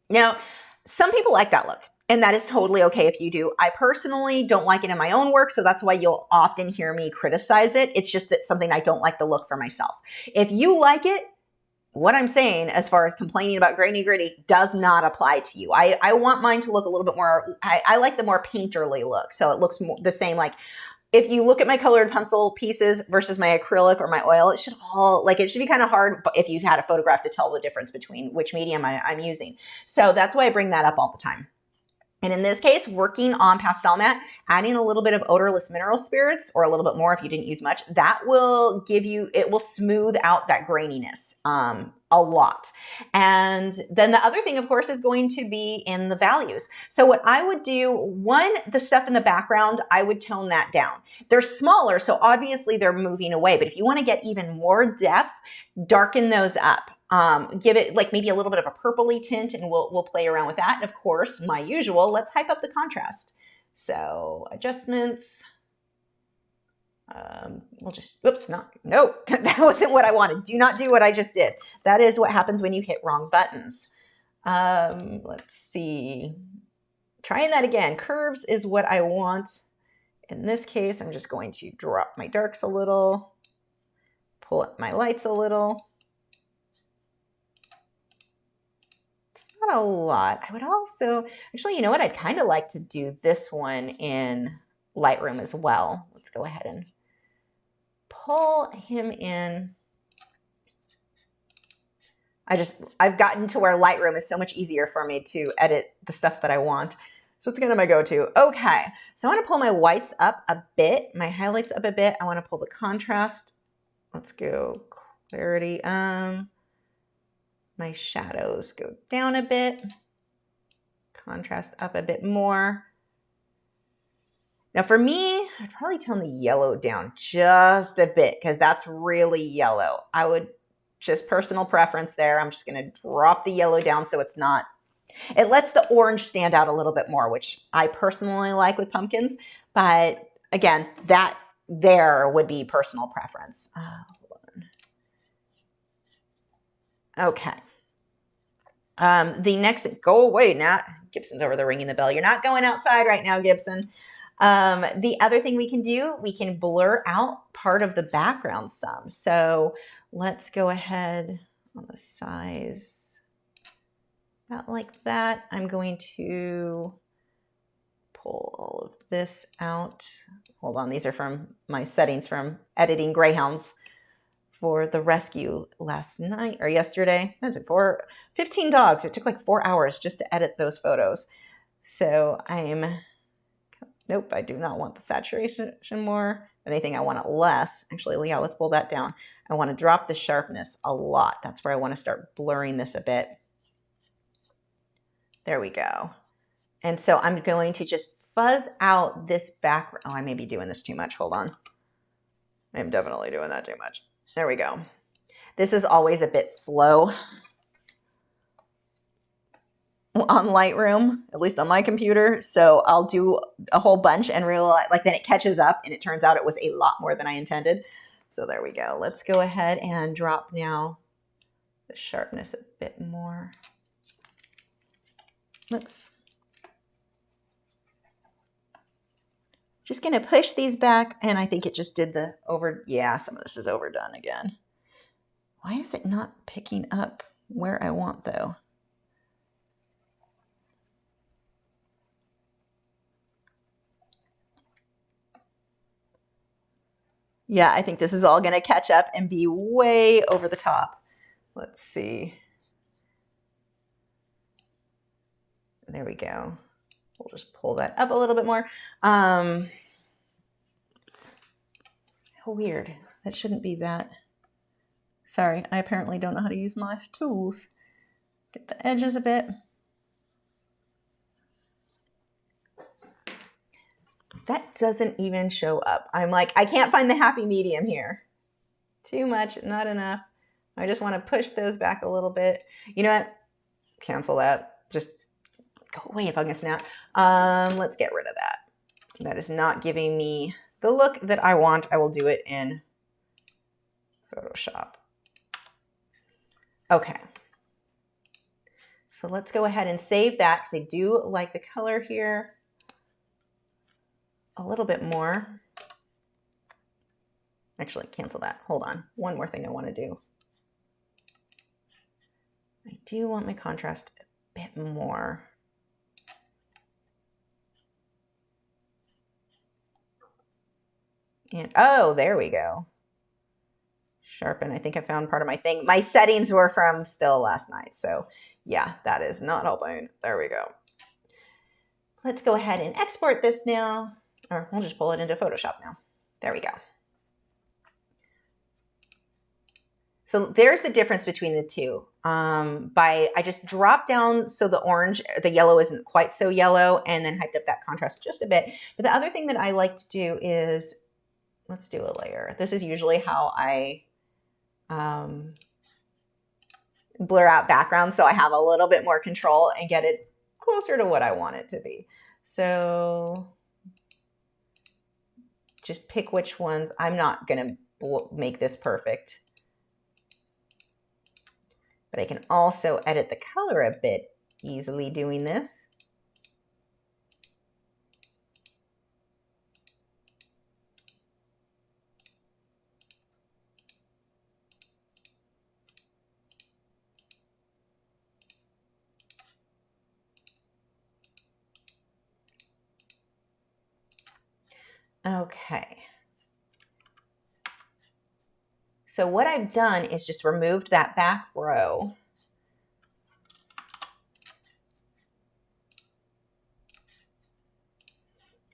Now, some people like that look, and that is totally okay if you do. I personally don't like it in my own work, so that's why you'll often hear me criticize it. It's just that something I don't like the look for myself. If you like it, what I'm saying as far as complaining about grainy gritty does not apply to you. I want mine to look a little bit more, I like the more painterly look. So it looks more the same. Like if you look at my colored pencil pieces versus my acrylic or my oil, it should all, like it should be kind of hard if you had a photograph to tell the difference between which medium I'm using. So that's why I bring that up all the time. And in this case, working on pastel mat, adding a little bit of odorless mineral spirits, or a little bit more if you didn't use much, that will give you, it will smooth out that graininess a lot. And then the other thing, of course, is going to be in the values. So what I would do, one, the stuff in the background, I would tone that down. They're smaller, so obviously they're moving away. But if you want to get even more depth, darken those up. Give it like maybe a little bit of a purpley tint, and we'll play around with that. And of course, my usual, let's hype up the contrast. So adjustments, we'll just, oops, no, that wasn't what I wanted. Do not do what I just did. That is what happens when you hit wrong buttons. Let's see, trying that again. Curves is what I want. In this case, I'm just going to drop my darks a little, pull up my lights a little. Not a lot. I would also, actually, you know what? I'd kind of like to do this one in Lightroom as well. Let's go ahead and pull him in. I've gotten to where Lightroom is so much easier for me to edit the stuff that I want. So it's kind of my go-to. Okay, so I want to pull my whites up a bit, my highlights up a bit. I want to pull the contrast. Let's go clarity. My shadows go down a bit, contrast up a bit more. Now for me, I'd probably tone the yellow down just a bit because that's really yellow. I would just personal preference there. I'm just going to drop the yellow down so it's not, it lets the orange stand out a little bit more, which I personally like with pumpkins. But again, that there would be personal preference. Hold on. Okay. The next thing, go away, Nat. Gibson's over there ringing the bell. You're not going outside right now, Gibson. The other thing we can do, we can blur out part of the background some. So let's go ahead on the size, about like that. I'm going to pull all of this out. Hold on, these are from my settings from editing Greyhounds for the rescue last night or yesterday. That took 15 dogs. It took like 4 hours just to edit those photos. So nope, I do not want the saturation more. If anything, I want it less. Actually, yeah, let's pull that down. I want to drop the sharpness a lot. That's where I want to start blurring this a bit. There we go. And so I'm going to just fuzz out this background. Oh, I may be doing this too much. Hold on. I'm definitely doing that too much. There we go. This is always a bit slow on Lightroom, at least on my computer. So I'll do a whole bunch and realize, like, then it catches up and it turns out it was a lot more than I intended. So there we go. Let's go ahead and drop now the sharpness a bit more. Let's just going to push these back, and I think it just did the over, yeah, some of this is overdone again. Why is it not picking up where I want though? Yeah, I think this is all going to catch up and be way over the top. Let's see. There we go. We'll just pull that up a little bit more. How weird. That shouldn't be that. Sorry, I apparently don't know how to use my tools. Get the edges a bit. That doesn't even show up. I'm like, I can't find the happy medium here. Too much, not enough. I just want to push those back a little bit. You know what? Cancel that. Just go away if I'm gonna snap. Let's get rid of that. That is not giving me the look that I want. I will do it in Photoshop. Okay. So let's go ahead and save that because I do like the color here a little bit more. Actually, cancel that. Hold on. One more thing I want to do. I do want my contrast a bit more. And oh, there we go. Sharpen. I think I found part of my thing. My settings were from still last night. So yeah, that is not helping. There we go. Let's go ahead and export this now. Or we'll just pull it into Photoshop now. There we go. So there's the difference between the two. I just dropped down so the yellow isn't quite so yellow, and then hyped up that contrast just a bit. But the other thing that I like to do is, let's do a layer. This is usually how I blur out background so I have a little bit more control and get it closer to what I want it to be. So just pick which ones. I'm not gonna make this perfect, but I can also edit the color a bit easily doing this. Okay. So what I've done is just removed that back row.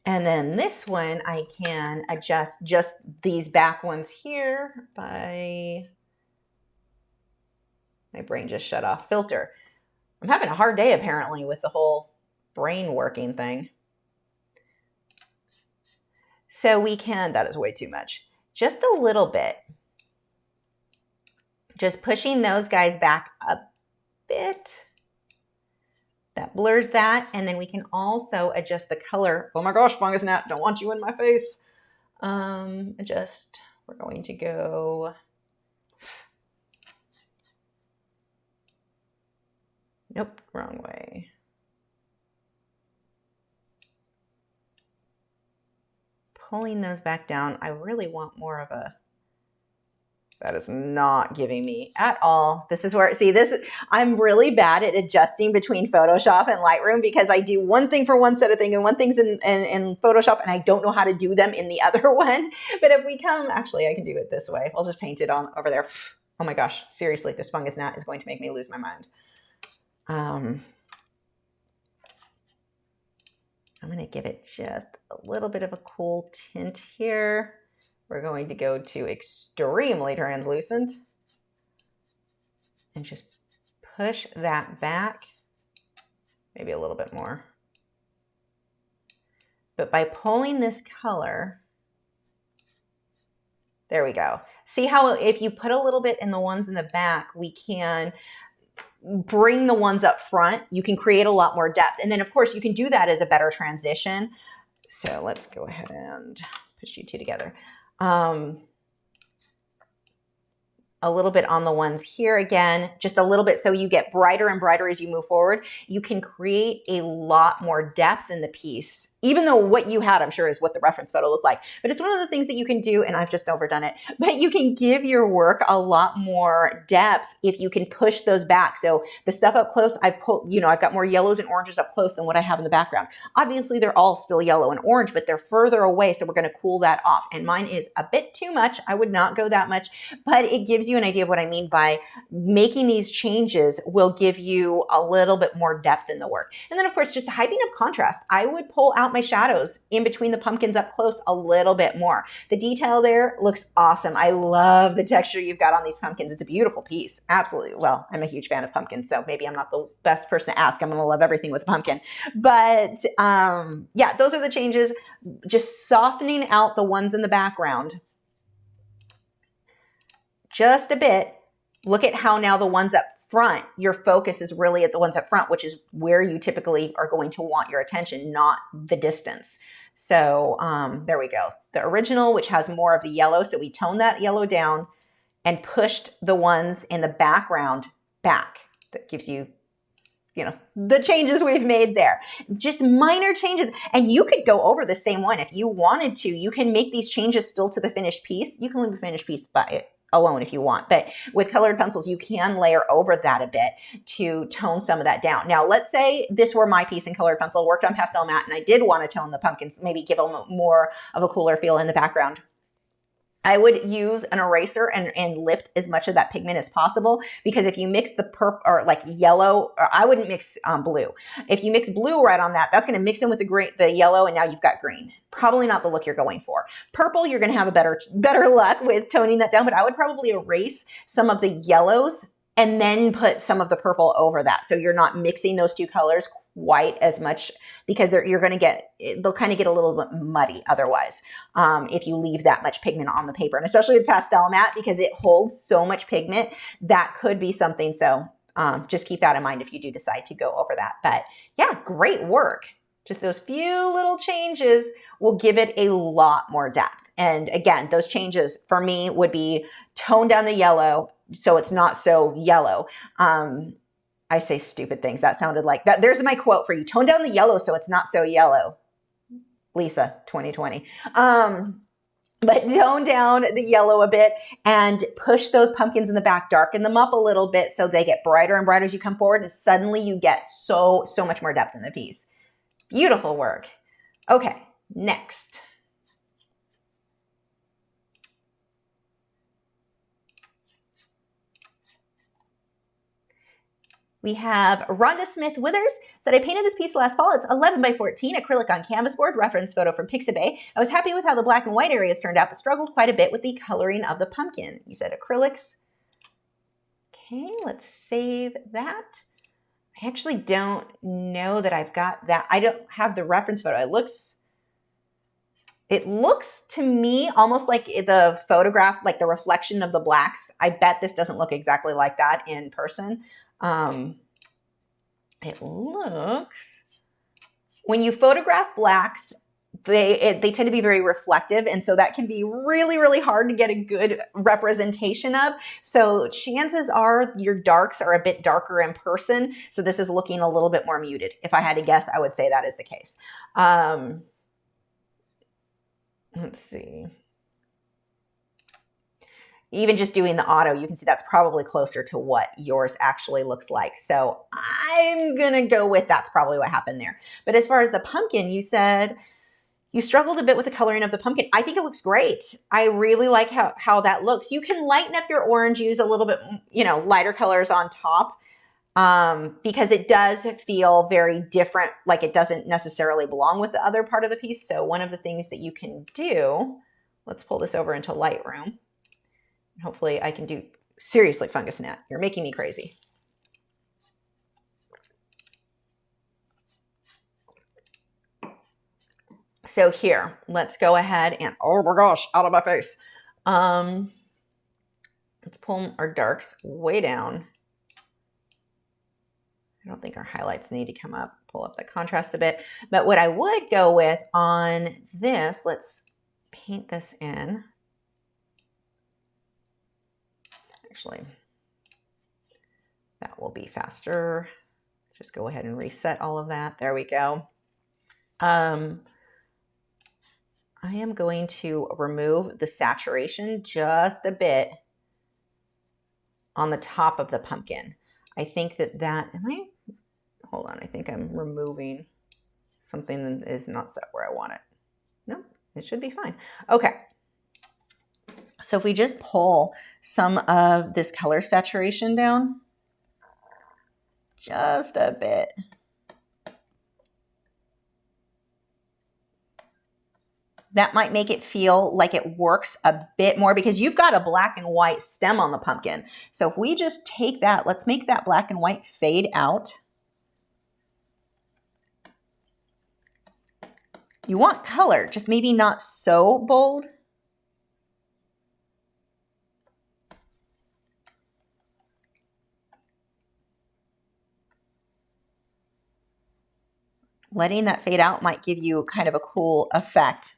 And then this one, I can adjust just these back ones here by, my brain just shut off, filter. I'm having a hard day apparently with the whole brain working thing. So we can, that is way too much, just a little bit. Just pushing those guys back a bit. That blurs that, and then we can also adjust the color. Oh my gosh, fungus gnat, don't want you in my face. Adjust, we're going to go, nope, wrong way. Pulling those back down. I really want more of a, that is not giving me at all. This is where, see this, I'm really bad at adjusting between Photoshop and Lightroom because I do one thing for one set of things and one thing's in Photoshop and I don't know how to do them in the other one. But if we come, actually I can do it this way. I'll just paint it on over there. Oh my gosh, seriously, this fungus gnat is going to make me lose my mind. I'm going to give it just a little bit of a cool tint here. We're going to go to extremely translucent and just push that back, maybe a little bit more. But by pulling this color, there we go. See how if you put a little bit in the ones in the back, we can bring the ones up front. You can create a lot more depth. And then of course you can do that as a better transition. So let's go ahead and push you two together. A a little bit on the ones here again, just a little bit so you get brighter and brighter as you move forward. You can create a lot more depth in the piece, even though what you had, I'm sure, is what the reference photo looked like. But it's one of the things that you can do, and I've just overdone it, but you can give your work a lot more depth if you can push those back. So the stuff up close, I've pulled, you know, I've got more yellows and oranges up close than what I have in the background. Obviously, they're all still yellow and orange, but they're further away, so we're going to cool that off. And mine is a bit too much. I would not go that much, but it gives you an idea of what I mean by making these changes will give you a little bit more depth in the work. And then, of course, just hyping up contrast. I would pull out my shadows in between the pumpkins up close a little bit more. The detail there looks awesome. I love the texture you've got on these pumpkins. It's a beautiful piece. Absolutely. Well, I'm a huge fan of pumpkins, so maybe I'm not the best person to ask. I'm going to love everything with a pumpkin. But yeah, those are the changes. Just softening out the ones in the background just a bit. Look at how now the ones up front, your focus is really at the ones up front, which is where you typically are going to want your attention, not the distance. So there we go. The original, which has more of the yellow, so we toned that yellow down and pushed the ones in the background back. That gives you, you know, the changes we've made there. Just minor changes. And you could go over the same one if you wanted to. You can make these changes still to the finished piece. You can leave the finished piece by it alone if you want, but with colored pencils, you can layer over that a bit to tone some of that down. Now, let's say this were my piece in colored pencil, worked on pastel matte, and I did want to tone the pumpkins, maybe give them more of a cooler feel in the background. I would use an eraser and lift as much of that pigment as possible, because if you mix the purple or like yellow, or I wouldn't mix blue. If you mix blue right on that, that's going to mix in with the yellow, and now you've got green. Probably not the look you're going for. Purple, you're going to have a better luck with toning that down, but I would probably erase some of the yellows and then put some of the purple over that. So you're not mixing those two colors quite as much, because they'll kind of get a little bit muddy otherwise if you leave that much pigment on the paper. And especially with pastel matte, because it holds so much pigment, that could be something. So just keep that in mind if you do decide to go over that. But yeah, great work. Just those few little changes will give it a lot more depth. And again, those changes for me would be tone down the yellow so it's not so yellow. I say stupid things. That sounded like that. There's my quote for you. Tone down the yellow so it's not so yellow. Lisa, 2020. But tone down the yellow a bit and push those pumpkins in the back, darken them up a little bit so they get brighter and brighter as you come forward, and suddenly you get so much more depth in the piece. Beautiful work. Okay, next. We have Rhonda Smith Withers said, I painted this piece last fall. It's 11 by 14 acrylic on canvas board, reference photo from Pixabay. I was happy with how the black and white areas turned out, but struggled quite a bit with the coloring of the pumpkin. You said acrylics. Okay, let's save that. I actually don't know that I've got that. I don't have the reference photo. It looks to me almost like the photograph, like the reflection of the blacks. I bet this doesn't look exactly like that in person. It looks, when you photograph blacks, they tend to be very reflective, and so that can be really hard to get a good representation of. So chances are your darks are a bit darker in person, so this is looking a little bit more muted. If I had to guess, I would say that is the case. Let's see. Even just doing the auto, you can see that's probably closer to what yours actually looks like. So I'm going to go with that's probably what happened there. But as far as the pumpkin, you said you struggled a bit with the coloring of the pumpkin. I think it looks great. I really like how that looks. You can lighten up your orange, use a little bit, lighter colors on top, because it does feel very different, like it doesn't necessarily belong with the other part of the piece. So one of the things that you can do, let's pull this over into Lightroom. Hopefully I can do, seriously, Fungus Gnat, you're making me crazy. So here, let's go ahead and, oh my gosh, out of my face. Let's pull our darks way down. I don't think our highlights need to come up. Pull up the contrast a bit. But what I would go with on this, let's paint this in. Actually, that will be faster. Just go ahead and reset all of that. There we go. I am going to remove the saturation just a bit on the top of the pumpkin. I think that, hold on, I think I'm removing something that is not set where I want it. No, it should be fine. Okay. So if we just pull some of this color saturation down just a bit. That might make it feel like it works a bit more because you've got a black and white stem on the pumpkin. So if we just take that, let's make that black and white fade out. You want color, just maybe not so bold. Letting that fade out might give you kind of a cool effect.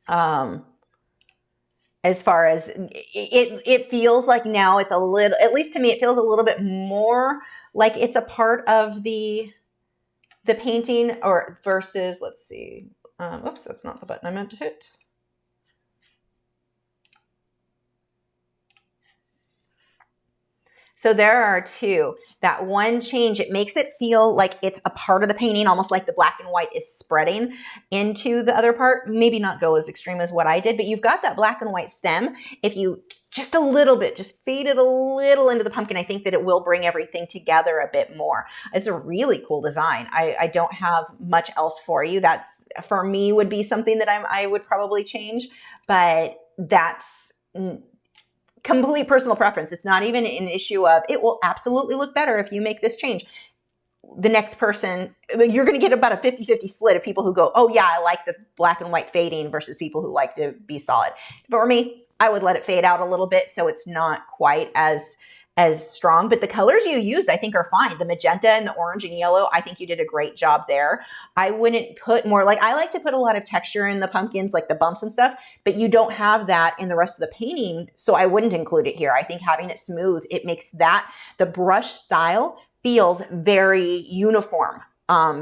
As far as it feels like now it's a little, at least to me, it feels a little bit more like it's a part of the painting, or versus, let's see. Oops, that's not the button I meant to hit. So there are two. That one change, it makes it feel like it's a part of the painting, almost like the black and white is spreading into the other part. Maybe not go as extreme as what I did, but you've got that black and white stem. If you just a little bit, just fade it a little into the pumpkin, I think that it will bring everything together a bit more. It's a really cool design. I don't have much else for you. That's, for me, would be something that I would probably change, but that's complete personal preference. It's not even an issue of, it will absolutely look better if you make this change. The next person, you're going to get about a 50-50 split of people who go, oh yeah, I like the black and white fading, versus people who like to be solid. For me, I would let it fade out a little bit so it's not quite as strong, but the colors you used, I think, are fine. The magenta and the orange and yellow, I think you did a great job there. I wouldn't put more, like, I like to put a lot of texture in the pumpkins, like the bumps and stuff, but you don't have that in the rest of the painting, so I wouldn't include it here. I think having it smooth, it makes that, the brush style feels very uniform,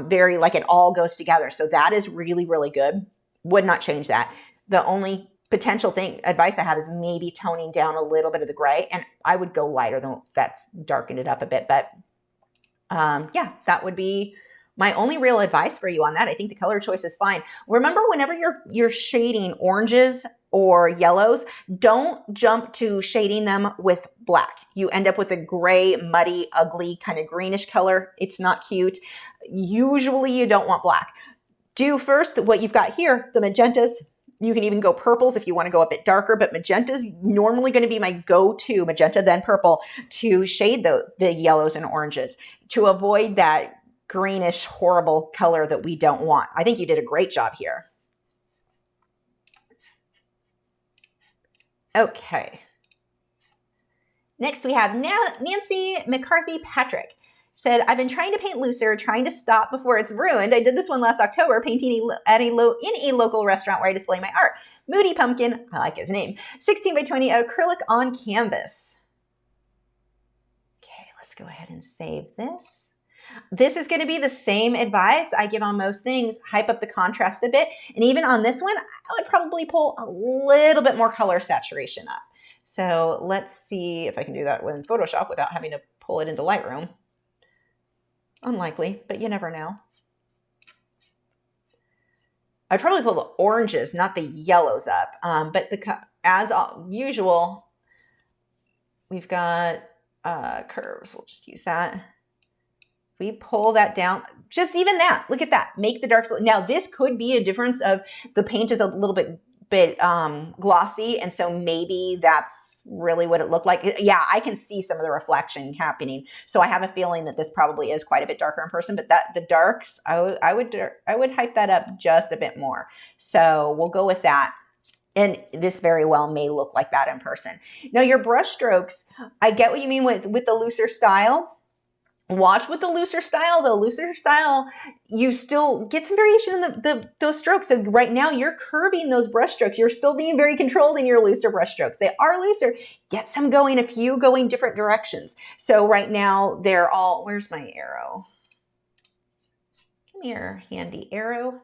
very like it all goes together. So that is really, really good. Would not change that. The only potential advice I have is maybe toning down a little bit of the gray, and I would go lighter than that's darkened it up a bit. But yeah, that would be my only real advice for you on that. I think the color choice is fine. Remember, whenever you're shading oranges or yellows, don't jump to shading them with black. You end up with a gray, muddy, ugly, kind of greenish color. It's not cute. Usually you don't want black. Do first what you've got here, the magentas. You can even go purples if you want to go a bit darker, but magenta is normally going to be my go-to, magenta then purple, to shade the yellows and oranges, to avoid that greenish, horrible color that we don't want. I think you did a great job here. Okay. Next we have Nancy Mccarthy Patrick. Said, I've been trying to paint looser, trying to stop before it's ruined. I did this one last October, painting in a local restaurant where I display my art. Moody Pumpkin, I like his name, 16 by 20 acrylic on canvas. Okay, let's go ahead and save this. This is going to be the same advice I give on most things. Hype up the contrast a bit. And even on this one, I would probably pull a little bit more color saturation up. So let's see if I can do that in Photoshop without having to pull it into Lightroom. Unlikely, but you never know. I'd probably pull the oranges, not the yellows up. But as usual, we've got curves. We'll just use that. We pull that down, just even that. Look at that. Make the darks. Now this could be a difference of the paint is a little bit glossy, and so maybe that's really what it looked like. Yeah, I can see some of the reflection happening, so I have a feeling that this probably is quite a bit darker in person. But the darks, I would hype that up just a bit more. So we'll go with that. And this very well may look like that in person. Now your brush strokes, I get what you mean with the looser style. Watch with the looser style though. Looser style, you still get some variation in those strokes. So right now you're curving those brush strokes. You're still being very controlled in your looser brush strokes. They are looser. Get some going, a few going different directions. So right now they're all, where's my arrow? Come here, handy arrow.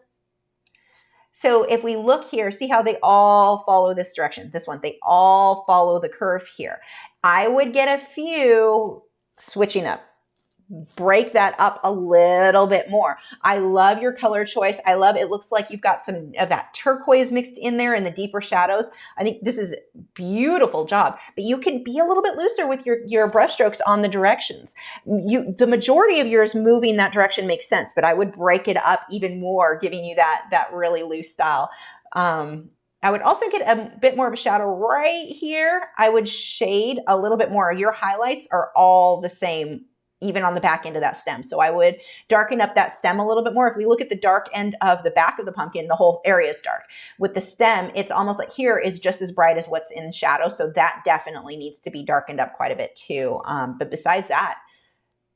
So if we look here, see how they all follow this direction. This one, they all follow the curve here. I would get a few switching up. Break that up a little bit more. I love your color choice. I love, it looks like you've got some of that turquoise mixed in there in the deeper shadows. I think this is a beautiful job, but you can be a little bit looser with your brush strokes on the directions. The majority of yours moving that direction makes sense, but I would break it up even more, giving you that really loose style. I would also get a bit more of a shadow right here. I would shade a little bit more. Your highlights are all the same, even on the back end of that stem. So I would darken up that stem a little bit more. If we look at the dark end of the back of the pumpkin, the whole area is dark. With the stem, it's almost like here is just as bright as what's in shadow. So that definitely needs to be darkened up quite a bit too. But besides that,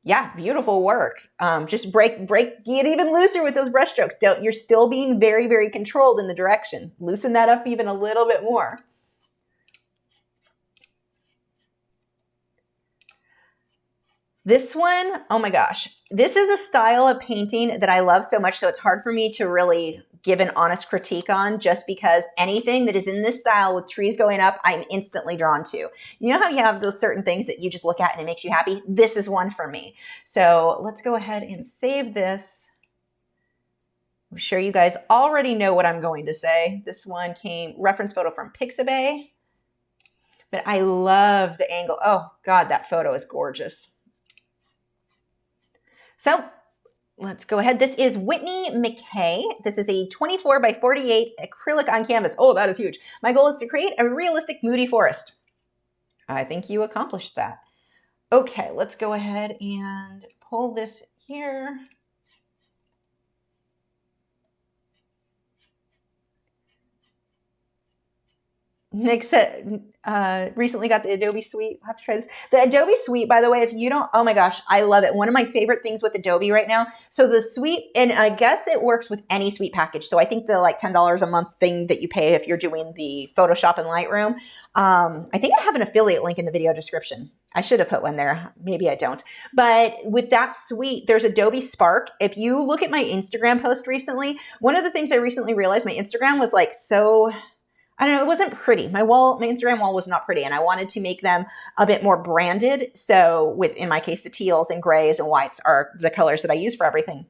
yeah, beautiful work. Just get even looser with those brush strokes. You're still being very, very controlled in the direction. Loosen that up even a little bit more. This one, oh my gosh, this is a style of painting that I love so much, so it's hard for me to really give an honest critique on, just because anything that is in this style with trees going up, I'm instantly drawn to. You know how you have those certain things that you just look at and it makes you happy? This is one for me. So let's go ahead and save this. I'm sure you guys already know what I'm going to say. This one came, reference photo from Pixabay, but I love the angle. Oh God, that photo is gorgeous. So let's go ahead. This is Whitney Mckay. This is a 24 by 48 acrylic on canvas. Oh, that is huge. My goal is to create a realistic moody forest. I think you accomplished that. Okay, let's go ahead and pull this here. Nick said, recently got the Adobe Suite. I'll have to try this. The Adobe Suite, by the way, if you don't, oh my gosh, I love it. One of my favorite things with Adobe right now. So the Suite, and I guess it works with any Suite package. So I think the like $10 a month thing that you pay if you're doing the Photoshop and Lightroom. I think I have an affiliate link in the video description. I should have put one there. Maybe I don't. But with that suite, there's Adobe Spark. If you look at my Instagram post recently, one of the things I recently realized, my Instagram was like so, I don't know, it wasn't pretty. My Instagram wall was not pretty, and I wanted to make them a bit more branded. So in my case, the teals and grays and whites are the colors that I use for everything.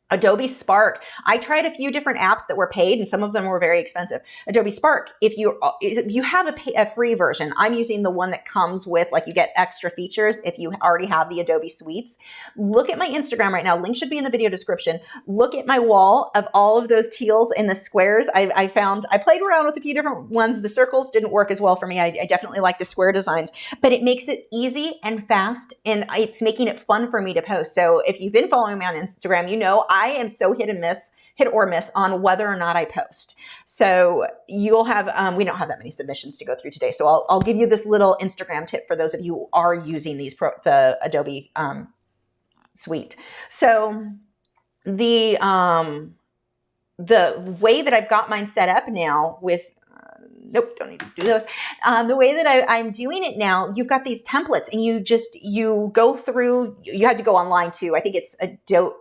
Adobe Spark. I tried a few different apps that were paid, and some of them were very expensive. Adobe Spark, if you have a free version, I'm using the one that comes with, like, you get extra features if you already have the Adobe suites. Look at my Instagram right now. Link should be in the video description. Look at my wall of all of those teals and the squares. I played around with a few different ones. The circles didn't work as well for me. I definitely like the square designs, but it makes it easy and fast, and it's making it fun for me to post. So if you've been following me on Instagram, you know I am so hit or miss on whether or not I post. So you'll have, we don't have that many submissions to go through today. So I'll give you this little Instagram tip for those of you who are using the Adobe suite. So the way that I've got mine set up now with, nope, don't need to do those. The way that I'm doing it now, you've got these templates, and you go through, you have to go online too. I think it's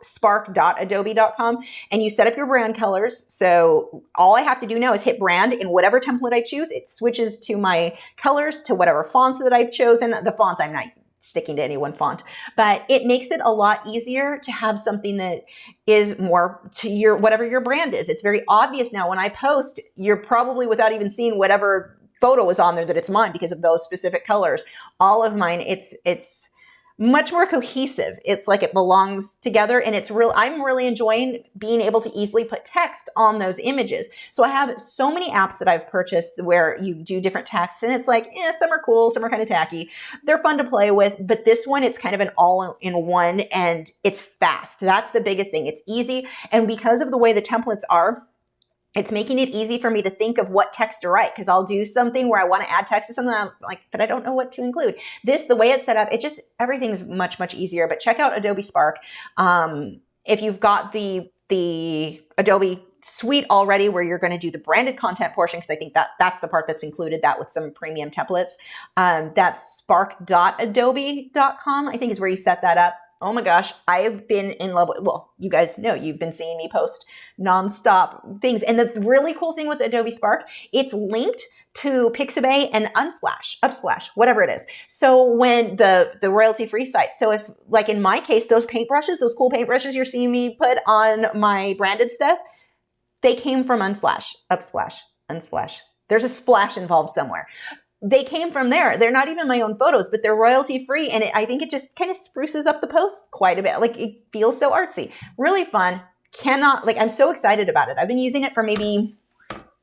spark.adobe.com, and you set up your brand colors. So all I have to do now is hit brand in whatever template I choose. It switches to my colors, to whatever fonts that I've chosen. The fonts, I'm not sticking to any one font, but it makes it a lot easier to have something that is more to whatever your brand is. It's very obvious now when I post, you're probably, without even seeing whatever photo is on there, that it's mine because of those specific colors. All of mine, it's much more cohesive. It's like it belongs together, and I'm really enjoying being able to easily put text on those images. So I have so many apps that I've purchased where you do different texts, and it's like, some are cool, some are kind of tacky. They're fun to play with, but this one, it's kind of an all-in-one, and it's fast. That's the biggest thing. It's easy, and because of the way the templates are, It's making it easy for me to think of what text to write, because I'll do something where I want to add text to something, I'm like, but I don't know what to include. This, the way it's set up, it just, everything's much, much easier. But check out Adobe Spark. If you've got the Adobe suite already where you're going to do the branded content portion, because I think that's the part that's included, that with some premium templates. That's spark.adobe.com, I think is where you set that up. Oh my gosh, I've been in love with, well, you guys know, you've been seeing me post nonstop things. And the really cool thing with Adobe Spark, it's linked to Pixabay and Upsplash, whatever it is. So when the royalty-free site, so if, like in my case, those paintbrushes, those cool paintbrushes you're seeing me put on my branded stuff, they came from Unsplash, Unsplash. There's a splash involved somewhere. They came from there. They're not even my own photos, but they're royalty free. And I think it just kind of spruces up the post quite a bit. Like, it feels so artsy. Really fun. I'm so excited about it. I've been using it for maybe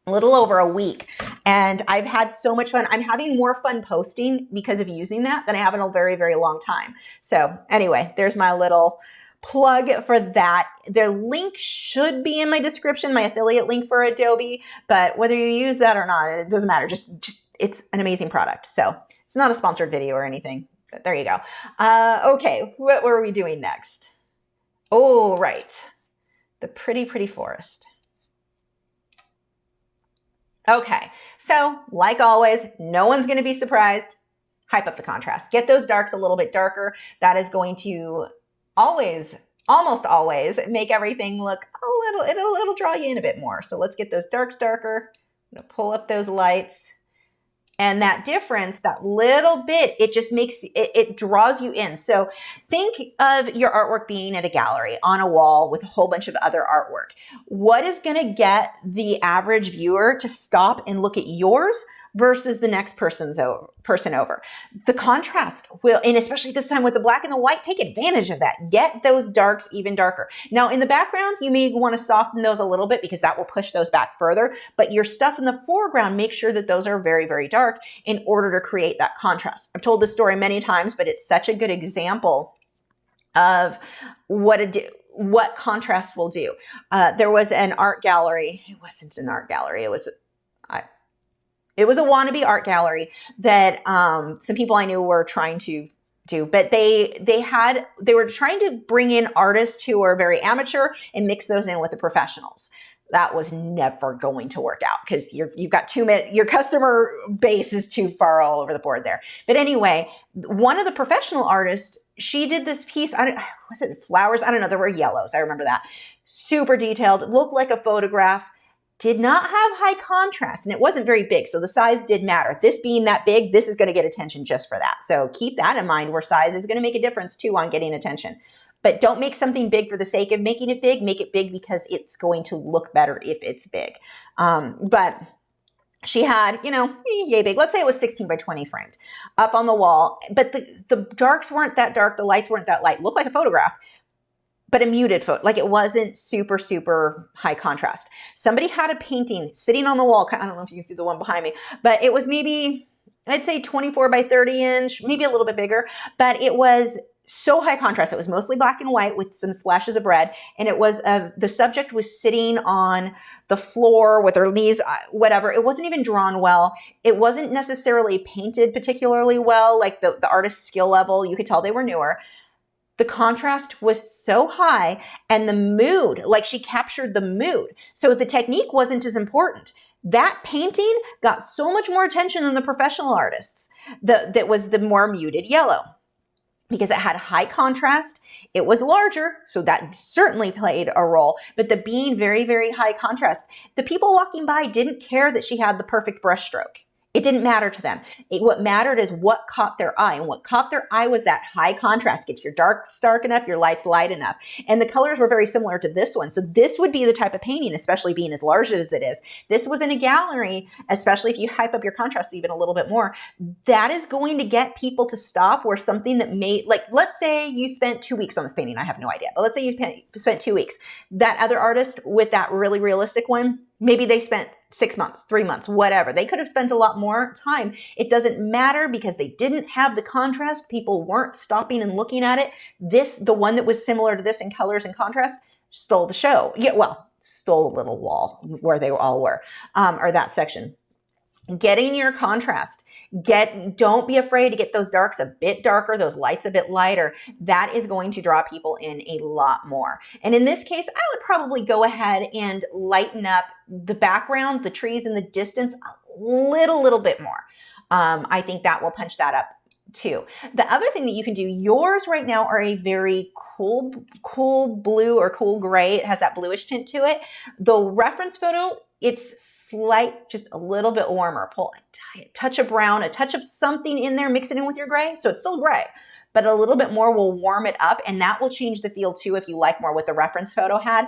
a little over a week, and I've had so much fun. I'm having more fun posting because of using that than I have in a very, very long time. So anyway, there's my little plug for that. Their link should be in my description, my affiliate link for Adobe, but whether you use that or not, it doesn't matter. Just it's an amazing product. So it's not a sponsored video or anything, but there you go. Okay, what were we doing next? Oh, right. The pretty, pretty forest. Okay, so like always, no one's going to be surprised. Hype up the contrast. Get those darks a little bit darker. That is going to almost always make everything look a little, it'll draw you in a bit more. So let's get those darks darker. I'm going to pull up those lights. And that difference, that little bit, it just makes, it draws you in. So think of your artwork being at a gallery on a wall with a whole bunch of other artwork. What is going to get the average viewer to stop and look at yours versus the next person over? The contrast will, and especially this time with the black and the white, take advantage of that. Get those darks even darker. Now in the background, you may want to soften those a little bit because that will push those back further, but your stuff in the foreground, make sure that those are very, very dark in order to create that contrast. I've told this story many times, but it's such a good example of what contrast will do. There was an art gallery. It wasn't an art gallery. It was a wannabe art gallery that some people I knew were trying to do, but they were trying to bring in artists who are very amateur and mix those in with the professionals. That was never going to work out because you've got your customer base is too far all over the board there. But anyway, one of the professional artists, she did this piece. Was it flowers? I don't know. There were yellows. I remember that. Super detailed. Looked like a photograph. Did not have high contrast, and it wasn't very big, so the size did matter. This being that big, this is going to get attention just for that. So keep that in mind, where size is going to make a difference too on getting attention. But don't make something big for the sake of making it big. Make it big because it's going to look better if it's big. But she had, yay big. Let's say it was 16 by 20 framed up on the wall, but the darks weren't that dark. The lights weren't that light. Looked like a photograph, but a muted photo. Like, it wasn't super, super high contrast. Somebody had a painting sitting on the wall. I don't know if you can see the one behind me, but it was maybe, I'd say 24 by 30 inch, maybe a little bit bigger, but it was so high contrast. It was mostly black and white with some splashes of red. And it was, the subject was sitting on the floor with her knees, whatever. It wasn't even drawn well. It wasn't necessarily painted particularly well, like the artist's skill level. You could tell they were newer. The contrast was so high, and the mood, like, she captured the mood. So the technique wasn't as important. That painting got so much more attention than the professional artists. That was the more muted yellow because it had high contrast. It was larger, so that certainly played a role. But the being very, very high contrast, the people walking by didn't care that she had the perfect brush stroke. It didn't matter to them. What mattered is what caught their eye. And what caught their eye was that high contrast. Get your darks dark enough, your lights light enough. And the colors were very similar to this one. So this would be the type of painting, especially being as large as it is. This was in a gallery, especially if you hype up your contrast even a little bit more. That is going to get people to stop, where something that may, like, let's say you spent 2 weeks on this painting. I have no idea. But let's say you spent 2 weeks. That other artist with that really realistic one, maybe they spent 6 months, 3 months, whatever. They could have spent a lot more time. It doesn't matter because they didn't have the contrast. People weren't stopping and looking at it. The one that was similar to this in colors and contrast, stole the show. Yeah, well, stole a little wall where they all were, or that section. Getting your contrast. Don't be afraid to get those darks a bit darker, those lights a bit lighter. That is going to draw people in a lot more. And in this case, I would probably go ahead and lighten up the background, the trees in the distance a little bit more. I think that will punch that up too. The other thing that you can do, yours right now are a very cool blue or cool gray. It has that bluish tint to it. The reference photo, it's slight, just a little bit warmer. Pull a touch of brown, a touch of something in there, mix it in with your gray. So it's still gray, but a little bit more will warm it up, and that will change the feel too if you like more what the reference photo had.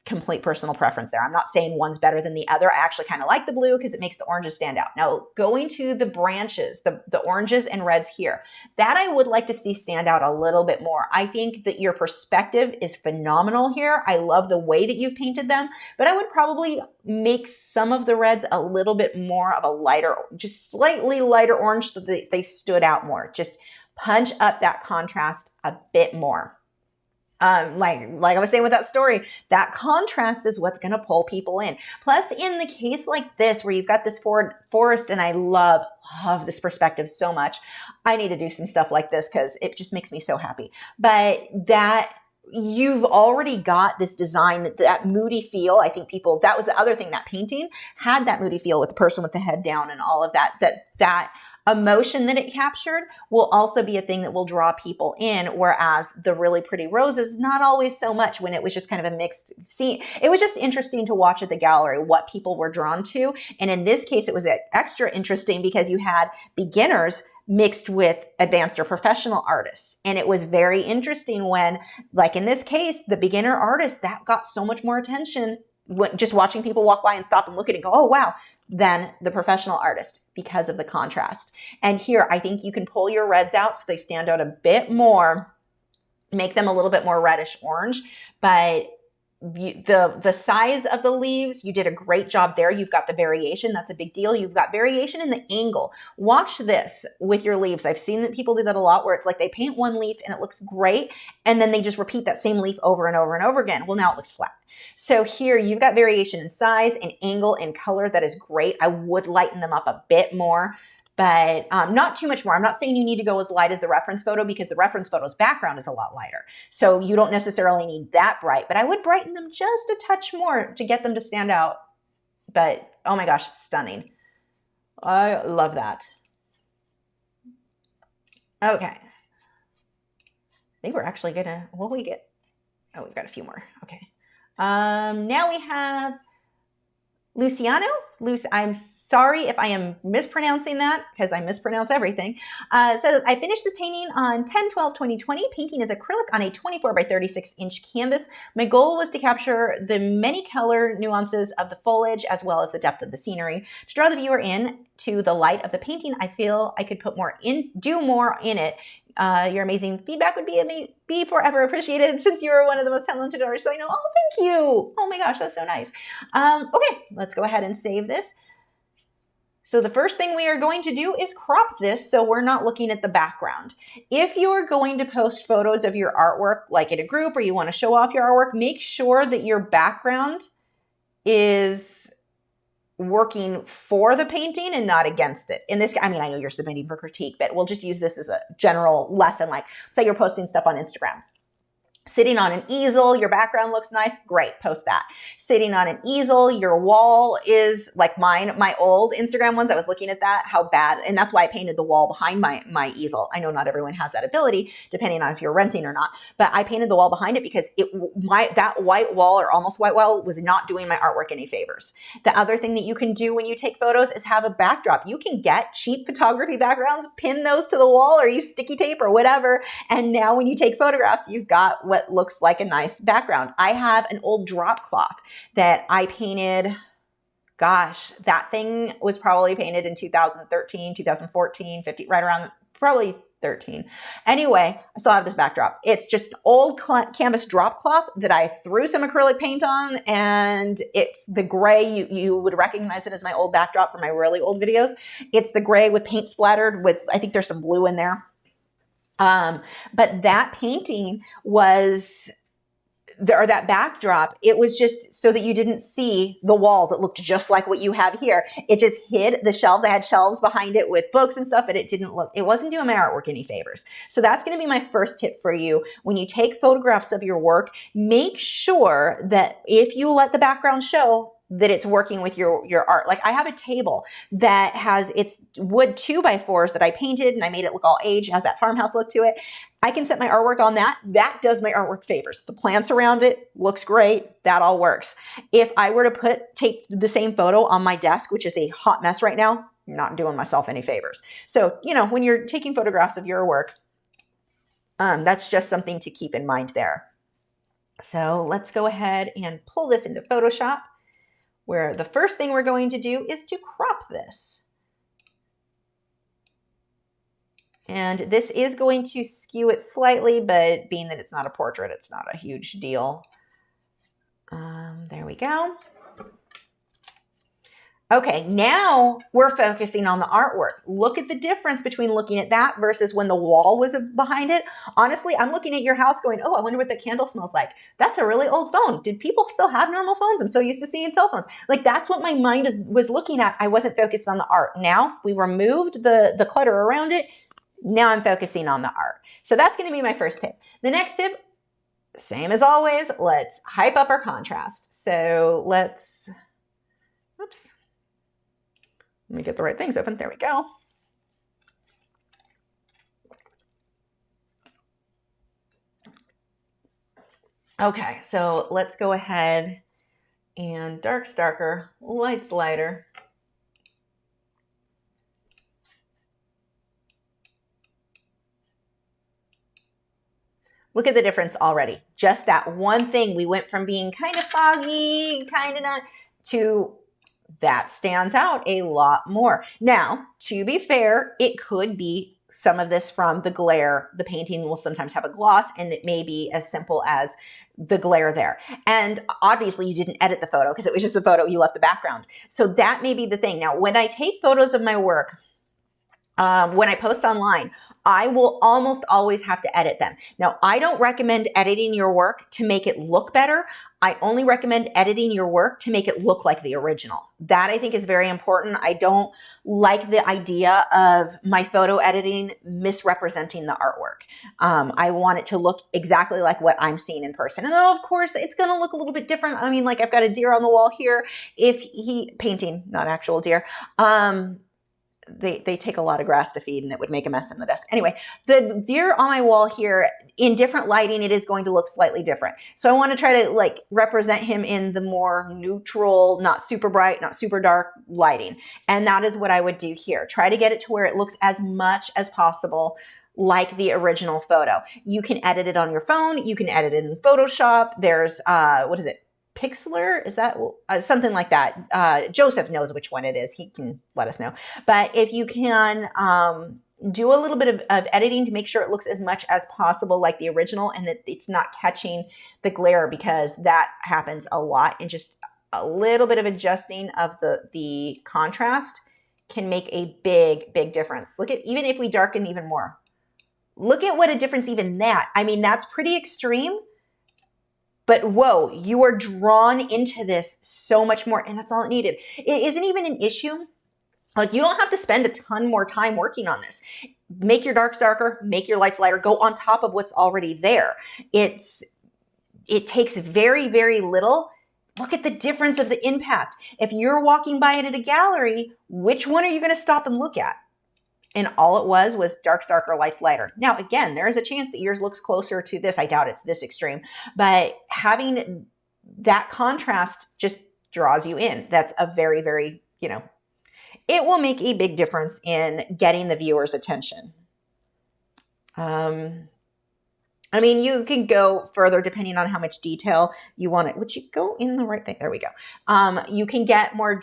Complete personal preference there. I'm not saying one's better than the other. I actually kind of like the blue because it makes the oranges stand out. Now, going to the branches, the oranges and reds here, that I would like to see stand out a little bit more. I think that your perspective is phenomenal here. I love the way that you've painted them, but I would probably make some of the reds a little bit more of a lighter, just slightly lighter orange so that they stood out more. Just punch up that contrast a bit more. Like I was saying with that story, that contrast is what's going to pull people in. Plus, in the case like this, where you've got this forest, and I love this perspective so much. I need to do some stuff like this because it just makes me so happy. But that you've already got this design, that moody feel. I think that was the other thing, that painting had that moody feel with the person with the head down and all of that emotion that it captured will also be a thing that will draw people in, whereas the really pretty roses, not always so much, when it was just kind of a mixed scene. It was just interesting to watch at the gallery what people were drawn to. And in this case, it was extra interesting because you had beginners mixed with advanced or professional artists. And it was very interesting when, like in this case, the beginner artist, that got so much more attention when just watching people walk by and stop and look at it and go, oh, wow, than the professional artist because of the contrast. And here, I think you can pull your reds out so they stand out a bit more, make them a little bit more reddish orange, but the size of the leaves, you did a great job there. You've got the variation. That's a big deal. You've got variation in the angle. Watch this with your leaves. I've seen that people do that a lot, where it's like they paint one leaf and it looks great, and then they just repeat that same leaf over and over and over again. Well, now it looks flat. So here you've got variation in size and angle and color. That is great. I would lighten them up a bit more, but not too much more. I'm not saying you need to go as light as the reference photo, because the reference photo's background is a lot lighter. So you don't necessarily need that bright, but I would brighten them just a touch more to get them to stand out. But oh my gosh, stunning. I love that. Okay. I think we're actually gonna, what will we get? Oh, we've got a few more. Okay. Now we have Luciano. I'm sorry if I am mispronouncing that, because I mispronounce everything. So I finished this painting on 10/12/2020. Painting is acrylic on a 24 by 36 inch canvas. My goal was to capture the many color nuances of the foliage as well as the depth of the scenery. To draw the viewer in to the light of the painting, I feel I could do more in it. Your amazing feedback would be forever appreciated, since you are one of the most talented artists. So I know. Oh, thank you. Oh my gosh, that's so nice. Okay, let's go ahead and save this. So the first thing we are going to do is crop this so we're not looking at the background. If you're going to post photos of your artwork, like in a group, or you want to show off your artwork, make sure that your background is working for the painting and not against it. In this, I mean, I know you're submitting for critique, but we'll just use this as a general lesson. Like, say you're posting stuff on Instagram. Sitting on an easel, your background looks nice, great, post that. Sitting on an easel, your wall is like mine, my old Instagram ones, I was looking at that, how bad, and that's why I painted the wall behind my easel. I know not everyone has that ability, depending on if you're renting or not, but I painted the wall behind it because that white wall, or almost white wall, was not doing my artwork any favors. The other thing that you can do when you take photos is have a backdrop. You can get cheap photography backgrounds, pin those to the wall, or use sticky tape or whatever, and now when you take photographs, you've got what looks like a nice background. I have an old drop cloth that I painted. Gosh, that thing was probably painted in 2013, 2014, 15, right around probably 13. Anyway, I still have this backdrop. It's just old canvas drop cloth that I threw some acrylic paint on, and it's the gray. You would recognize it as my old backdrop from my really old videos. It's the gray with paint splattered with, I think there's some blue in there. But that painting was or that backdrop, it was just so that you didn't see the wall that looked just like what you have here. It just hid the shelves. I had shelves behind it with books and stuff, and it wasn't doing my artwork any favors. So that's going to be my first tip for you. When you take photographs of your work, make sure that if you let the background show, that it's working with your art. Like I have a table that has its wood 2x4s that I painted and I made it look all aged, has that farmhouse look to it. I can set my artwork on that. That does my artwork favors. The plants around it looks great. That all works. If I were to take the same photo on my desk, which is a hot mess right now, I'm not doing myself any favors. So, you know, when you're taking photographs of your work, that's just something to keep in mind there. So let's go ahead and pull this into Photoshop, where the first thing we're going to do is to crop this. And this is going to skew it slightly, but being that it's not a portrait, it's not a huge deal. There we go. Okay, now we're focusing on the artwork. Look at the difference between looking at that versus when the wall was behind it. Honestly, I'm looking at your house going, oh, I wonder what the candle smells like. That's a really old phone. Did people still have normal phones? I'm so used to seeing cell phones. Like that's what my mind was looking at. I wasn't focused on the art. Now we removed the clutter around it. Now I'm focusing on the art. So that's going to be my first tip. The next tip, same as always, let's hype up our contrast. So let's, oops. Let me get the right things open. There we go. Okay, so let's go ahead and dark's darker, light's lighter. Look at the difference already. Just that one thing, we went from being kind of foggy, kind of not, to that stands out a lot more. Now, to be fair, it could be some of this from the glare. The painting will sometimes have a gloss, and it may be as simple as the glare there. And obviously you didn't edit the photo because it was just the photo, you left the background. So that may be the thing. Now, when I take photos of my work, when I post online, I will almost always have to edit them. Now, I don't recommend editing your work to make it look better. I only recommend editing your work to make it look like the original. That I think is very important. I don't like the idea of my photo editing misrepresenting the artwork. I want it to look exactly like what I'm seeing in person. And of course, it's going to look a little bit different. I mean, like I've got a deer on the wall here. Painting, not actual deer. They take a lot of grass to feed and it would make a mess in the desk. Anyway, the deer on my wall here, in different lighting, it is going to look slightly different. So I want to try to like represent him in the more neutral, not super bright, not super dark lighting. And that is what I would do here. Try to get it to where it looks as much as possible like the original photo. You can edit it on your phone. You can edit it in Photoshop. There's, what is it? Pixlr, is that something like that? Joseph knows which one it is. He can let us know. But if you can do a little bit of editing to make sure it looks as much as possible like the original and that it's not catching the glare, because that happens a lot, and just a little bit of adjusting of the contrast can make a big difference. Look at, even if we darken even more, look at what a difference even that. I mean, that's pretty extreme. But whoa, you are drawn into this so much more, and that's all it needed. It isn't even an issue. Like, you don't have to spend a ton more time working on this. Make your darks darker, make your lights lighter, go on top of what's already there. It takes very little. Look at the difference of the impact. If you're walking by it at a gallery, which one are you going to stop and look at? And all it was darks darker, lights lighter. Now, again, there is a chance that yours looks closer to this. I doubt it's this extreme. But having that contrast just draws you in. That's a very, you know, it will make a big difference in getting the viewer's attention. I mean, you can go further depending on how much detail you want it. Would you go in the right thing? There we go. You can get more,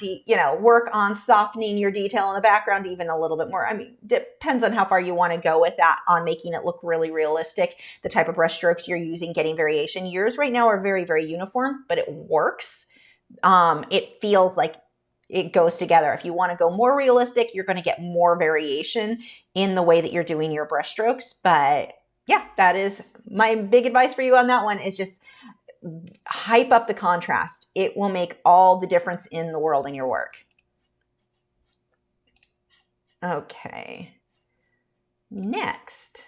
work on softening your detail in the background even a little bit more. I mean, depends on how far you want to go with that, on making it look really realistic, the type of brush strokes you're using, getting variation. Yours right now are very uniform, but it works. It feels like it goes together. If you want to go more realistic, you're going to get more variation in the way that you're doing your brush strokes. But yeah, that is my big advice for you on that one, is just hype up the contrast. It will make all the difference in the world in your work. Okay. Next,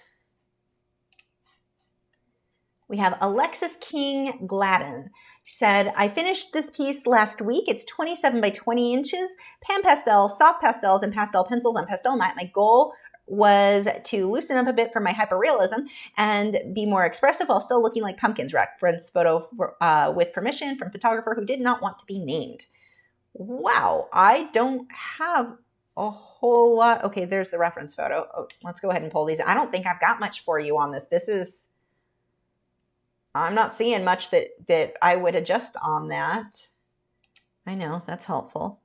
we have Alexis King Gladden. She said, I finished this piece last week. It's 27 by 20 inches, pan pastel, soft pastels, and pastel pencils on pastel mat. My goal was to loosen up a bit for my hyperrealism and be more expressive while still looking like pumpkins. Reference photo with permission from photographer who did not want to be named. Wow, I don't have a whole lot. Okay, there's the reference photo. Oh, let's go ahead and pull these. I don't think I've got much for you on this. I'm not seeing much that I would adjust on that. I know, that's helpful.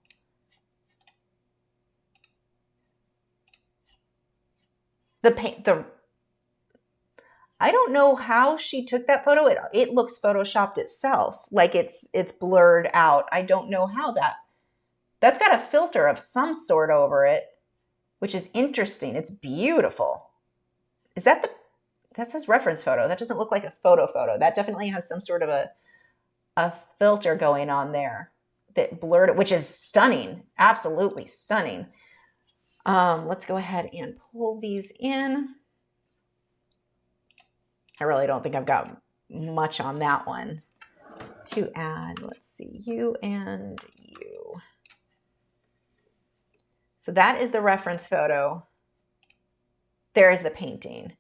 I don't know how she took that photo. It looks photoshopped itself, like it's blurred out. I don't know how that's got a filter of some sort over it, which is interesting. It's beautiful. Is that says reference photo. That doesn't look like a photo. That definitely has some sort of a filter going on there that blurred it, which is stunning. Absolutely stunning. Let's go ahead and pull these in. I really don't think I've got much on that one to add. Let's see, you and you. So that is the reference photo. There is the painting.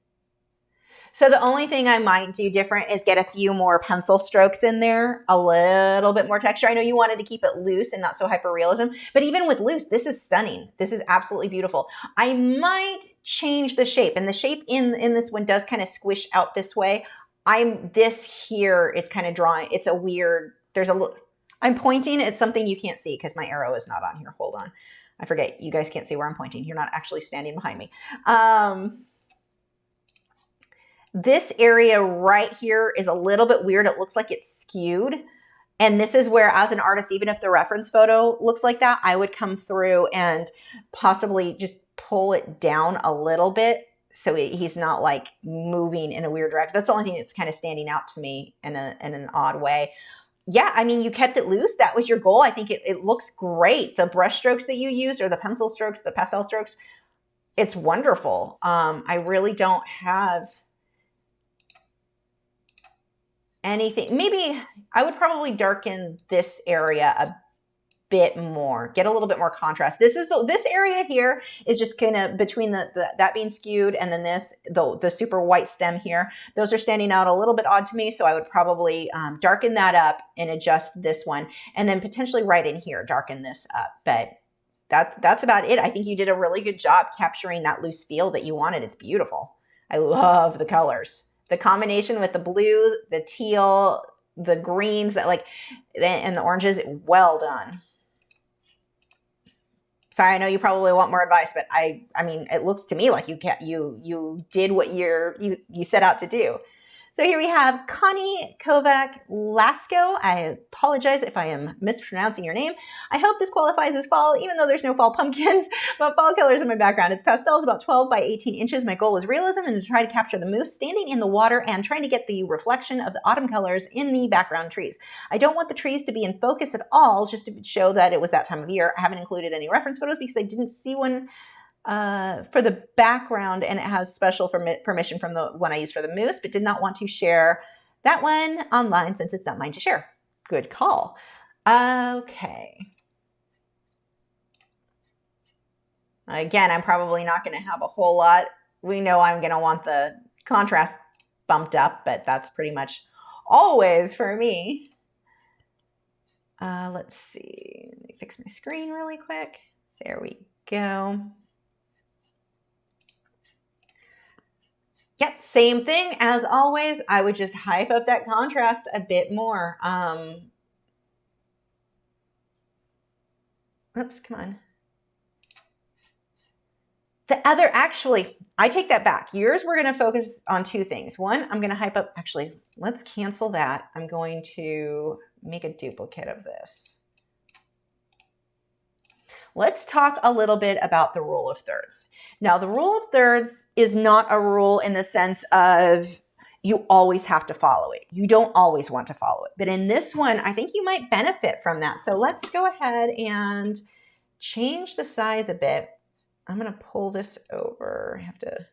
So the only thing I might do different is get a few more pencil strokes in there, a little bit more texture. I know you wanted to keep it loose and not so hyperrealism, but even with loose, this is stunning. This is absolutely beautiful. I might change the shape, and the shape in this one does kind of squish out this way. This here is kind of drawing. It's a weird, I'm pointing at something you can't see because my arrow is not on here. Hold on. I forget, you guys can't see where I'm pointing. You're not actually standing behind me. This area right here is a little bit weird. It looks like it's skewed. And this is where, as an artist, even if the reference photo looks like that, I would come through and possibly just pull it down a little bit so he's not like moving in a weird direction. That's the only thing that's kind of standing out to me in an odd way. Yeah, I mean, you kept it loose. That was your goal. I think it looks great. The brush strokes that you used, or the pencil strokes, the pastel strokes, it's wonderful. I really don't have anything. Maybe I would probably darken this area a bit more, get a little bit more contrast. This area here is just kind of between that being skewed and then the super white stem here. Those are standing out a little bit odd to me, so I would probably darken that up and adjust this one, and then potentially right in here darken this up. But that's about it. I think you did a really good job capturing that loose feel that you wanted. It's beautiful. I love the colors. The combination with the blue, the teal, the greens, and the oranges, well done. Sorry, I know you probably want more advice, but I mean, it looks to me like you did what you set out to do. So here we have Connie, Kovac, Lasko. I apologize if I am mispronouncing your name. I hope this qualifies as fall, even though there's no fall pumpkins, but fall colors in my background. It's pastels about 12 by 18 inches. My goal was realism and to try to capture the moose standing in the water and trying to get the reflection of the autumn colors in the background trees. I don't want the trees to be in focus at all, just to show that it was that time of year. I haven't included any reference photos because I didn't see one for the background, and it has special permission from the one I used for the moose, but did not want to share that one online since it's not mine to share. Good call. Okay. Again, I'm probably not going to have a whole lot. We know I'm going to want the contrast bumped up, but that's pretty much always for me. Let's see. Let me fix my screen really quick. There we go. Yep, same thing as always. I would just hype up that contrast a bit more. Oops, come on. Actually, I take that back. Yours, we're going to focus on two things. One, I'm going to hype up. Actually, let's cancel that. I'm going to make a duplicate of this. Let's talk a little bit about the rule of thirds. Now, the rule of thirds is not a rule in the sense of you always have to follow it. You don't always want to follow it. But in this one, I think you might benefit from that. So let's go ahead and change the size a bit. I'm going to pull this over. I have to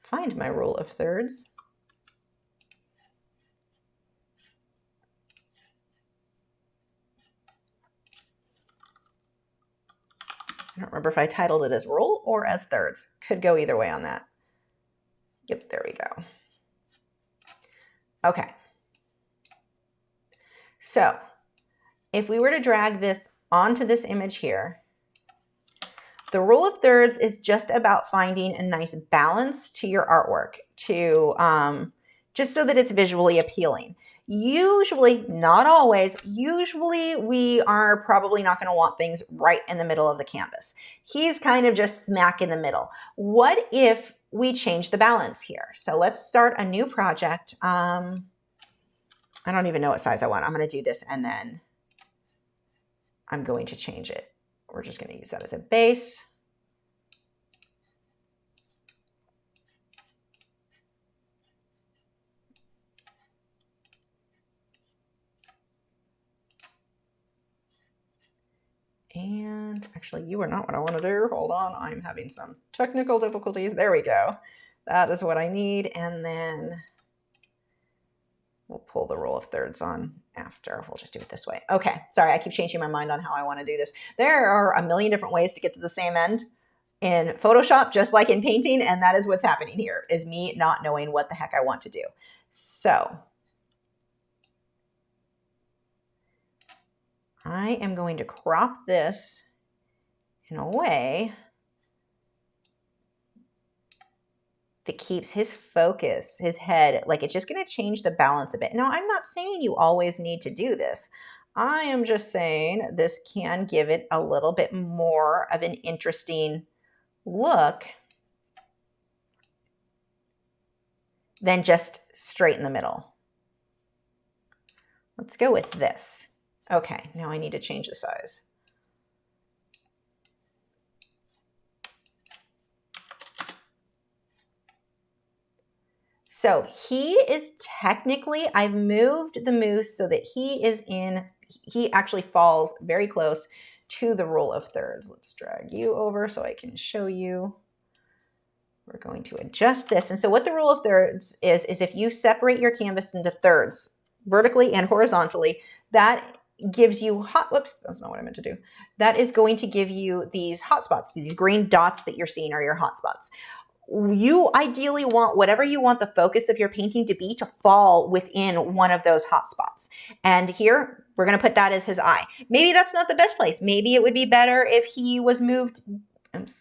find my rule of thirds. I don't remember if I titled it as rule or as thirds. Could go either way on that. Yep, there we go. Okay. So if we were to drag this onto this image here, the rule of thirds is just about finding a nice balance to your artwork, to just so that it's visually appealing. Usually, not always, usually we are probably not going to want things right in the middle of the canvas. He's kind of just smack in the middle. What if we change the balance here? So let's start a new project. I don't even know what size I want. I'm going to do this and then I'm going to change it. We're just going to use that as a base. And actually, you are not what I want to do. Hold on, I'm having some technical difficulties. There we go. That is what I need. And then we'll pull the rule of thirds on after. We'll just do it this way. Okay, sorry, I keep changing my mind on how I want to do this. There are a million different ways to get to the same end in Photoshop, just like in painting, and that is what's happening here, is me not knowing what the heck I want to do. So I am going to crop this in a way that keeps his focus, his head, like it's just going to change the balance a bit. Now, I'm not saying you always need to do this. I am just saying this can give it a little bit more of an interesting look than just straight in the middle. Let's go with this. Okay, now I need to change the size. So he is technically, I've moved the moose so that he actually falls very close to the rule of thirds. Let's drag you over so I can show you. We're going to adjust this. And so what the rule of thirds is if you separate your canvas into thirds, vertically and horizontally, that gives you whoops, that's not what I meant to do. That is going to give you these hot spots. These green dots that you're seeing are your hot spots. You ideally want whatever you want the focus of your painting to be to fall within one of those hot spots. And here, we're going to put that as his eye. Maybe that's not the best place. Maybe it would be better if he was moved.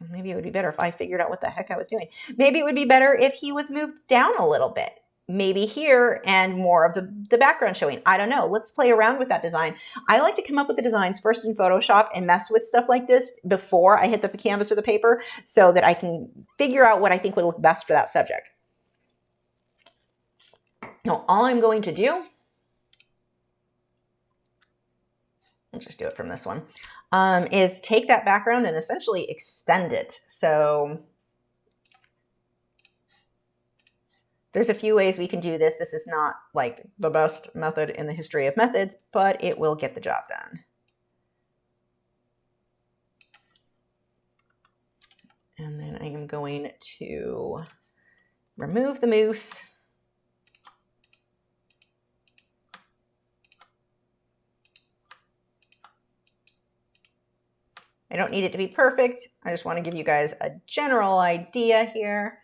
Maybe it would be better if I figured out what the heck I was doing. Maybe it would be better if he was moved down a little bit. Maybe here and more of the background showing. I don't know. Let's play around with that design. I like to come up with the designs first in Photoshop and mess with stuff like this before I hit the canvas or the paper so that I can figure out what I think would look best for that subject. Now, all I'm going to do, I'll just do it from this one, is take that background and essentially extend it. So there's a few ways we can do this. This is not like the best method in the history of methods, but it will get the job done. And then I am going to remove the moose. I don't need it to be perfect. I just want to give you guys a general idea here.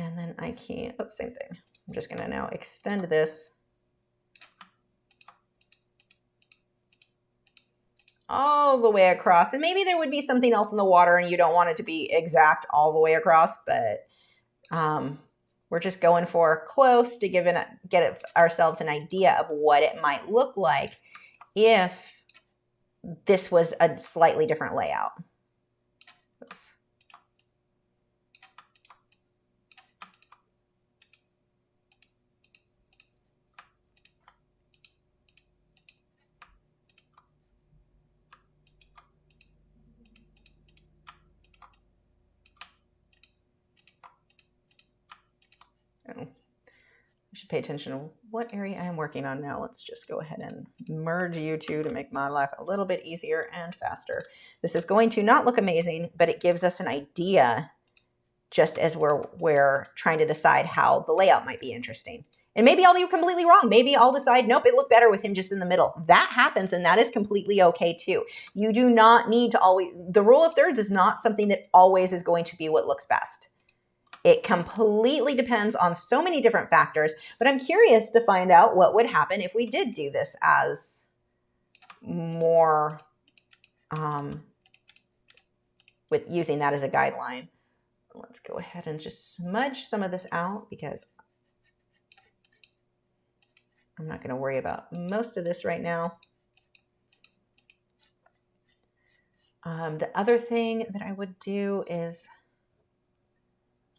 And then I can, oops, same thing. I'm just going to now extend this all the way across. And maybe there would be something else in the water and you don't want it to be exact all the way across, but we're just going for close to get ourselves an idea of what it might look like if this was a slightly different layout. Oops. should pay attention to what area I'm working on now. Let's just go ahead and merge you two to make my life a little bit easier and faster. This is going to not look amazing, but it gives us an idea just as we're trying to decide how the layout might be interesting. And maybe I'll be completely wrong. Maybe I'll decide, nope, it looked better with him just in the middle. That happens, and that is completely okay too. You do not need to always, the rule of thirds is not something that always is going to be what looks best. It completely depends on so many different factors, but I'm curious to find out what would happen if we did do this as more, with using that as a guideline. Let's go ahead and just smudge some of this out because I'm not going to worry about most of this right now. The other thing that I would do is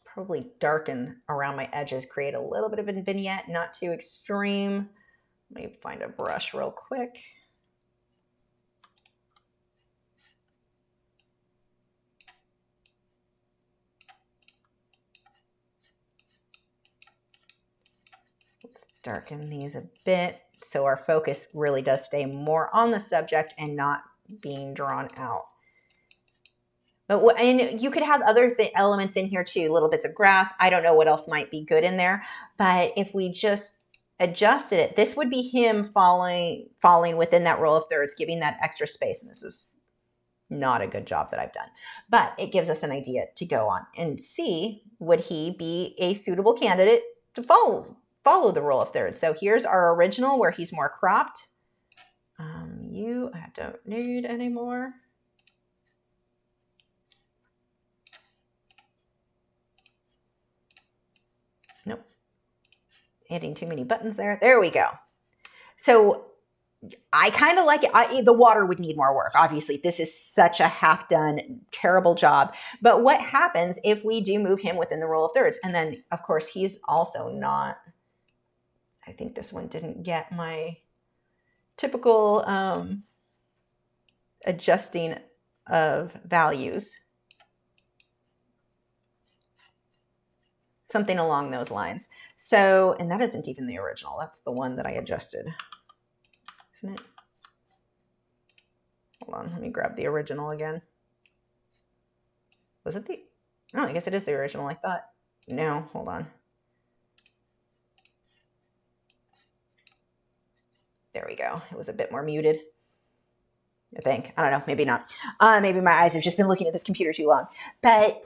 probably darken around my edges, create a little bit of a vignette, not too extreme. Let me find a brush real quick. Let's darken these a bit so our focus really does stay more on the subject and not being drawn out. But and you could have other elements in here too, little bits of grass. I don't know what else might be good in there, but if we just adjusted it, this would be him falling within that rule of thirds, giving that extra space. And this is not a good job that I've done, but it gives us an idea to go on and see, would he be a suitable candidate to follow the rule of thirds? So here's our original where he's more cropped. I don't need any more. Nope. Hitting too many buttons there. There we go. So I kind of like it. The water would need more work. Obviously, this is such a half-done, terrible job. But what happens if we do move him within the rule of thirds? And then, of course, he's also not, I think this one didn't get my typical adjusting of values. Something along those lines. So, and that isn't even the original. That's the one that I adjusted, isn't it? Hold on, let me grab the original again. Was it the, oh, I guess it is the original. I thought, no, hold on. There we go. It was a bit more muted, I think. I don't know, maybe not. Maybe my eyes have just been looking at this computer too long. But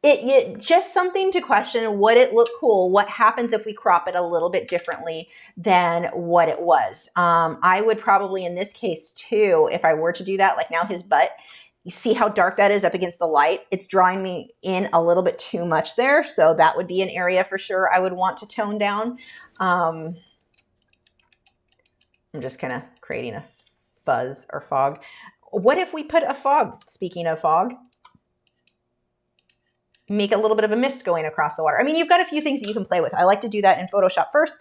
it just something to question. Would it look cool? What happens if we crop it a little bit differently than what it was? I would probably, in this case too, if I were to do that, like now his butt, you see how dark that is up against the light? It's drawing me in a little bit too much there. So that would be an area for sure I would want to tone down. I'm just kind of creating a fuzz or fog. What if we put a fog? Speaking of fog, make a little bit of a mist going across the water. I mean, you've got a few things that you can play with. I like to do that in Photoshop first,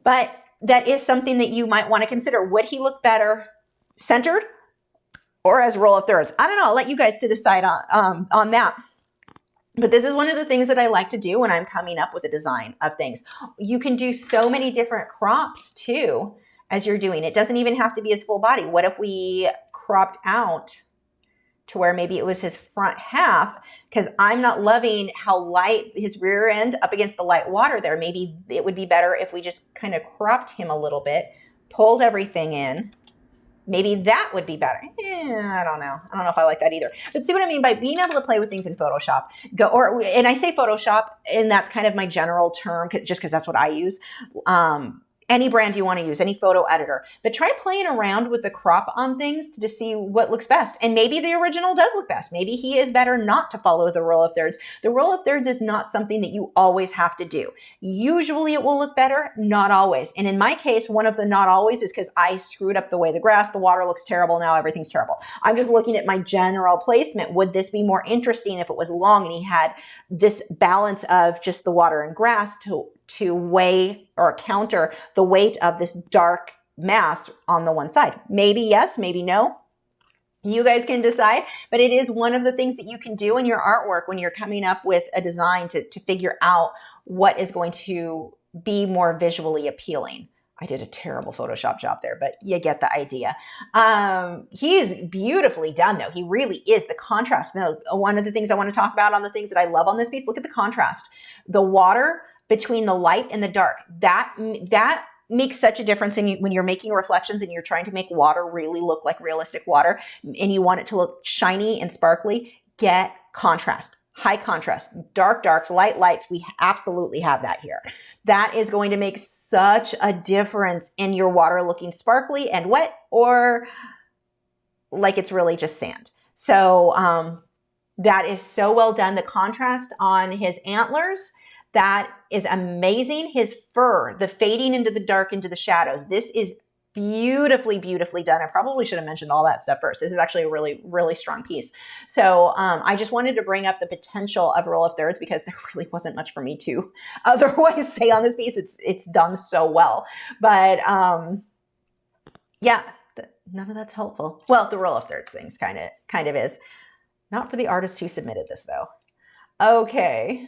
but that is something that you might want to consider. Would he look better centered or as rule of thirds? I don't know. I'll let you guys to decide on that. But this is one of the things that I like to do when I'm coming up with a design of things. You can do so many different crops too as you're doing. It doesn't even have to be his full body. What if we cropped out to where maybe it was his front half, because I'm not loving how light his rear end up against the light water there. Maybe it would be better if we just kind of cropped him a little bit, pulled everything in. Maybe that would be better. I don't know. I don't know if I like that either. But see what I mean by being able to play with things in Photoshop. And I say Photoshop, and that's kind of my general term, just because that's what I use. Any brand you want to use, any photo editor, but try playing around with the crop on things to see what looks best. And maybe the original does look best. Maybe he is better not to follow the rule of thirds. The rule of thirds is not something that you always have to do. Usually it will look better, not always. And in my case, one of the not always is because I screwed up the way the grass, the water looks terrible. Now everything's terrible. I'm just looking at my general placement. Would this be more interesting if it was long and he had this balance of just the water and grass to weigh or counter the weight of this dark mass on the one side? Maybe yes, maybe no. You guys can decide, but it is one of the things that you can do in your artwork when you're coming up with a design to figure out what is going to be more visually appealing. I did a terrible Photoshop job there, but you get the idea. He is beautifully done, though. He really is. The contrast. Now, one of the things I want to talk about on the things that I love on this piece, look at the contrast. The water between the light and the dark. That makes such a difference when you're making reflections and you're trying to make water really look like realistic water and you want it to look shiny and sparkly. Get contrast. High contrast, dark darks, light lights. We absolutely have that here. That is going to make such a difference in your water looking sparkly and wet or like it's really just sand. So that is so well done. The contrast on his antlers, that is amazing. His fur, the fading into the dark, into the shadows. This is beautifully, beautifully done. I probably should have mentioned all that stuff first. This is actually a really, really strong piece. So I just wanted to bring up the potential of rule of thirds because there really wasn't much for me to otherwise say on this piece. It's done so well. But yeah, none of that's helpful. Well, the rule of thirds things kind of is. Not for the artist who submitted this though. Okay.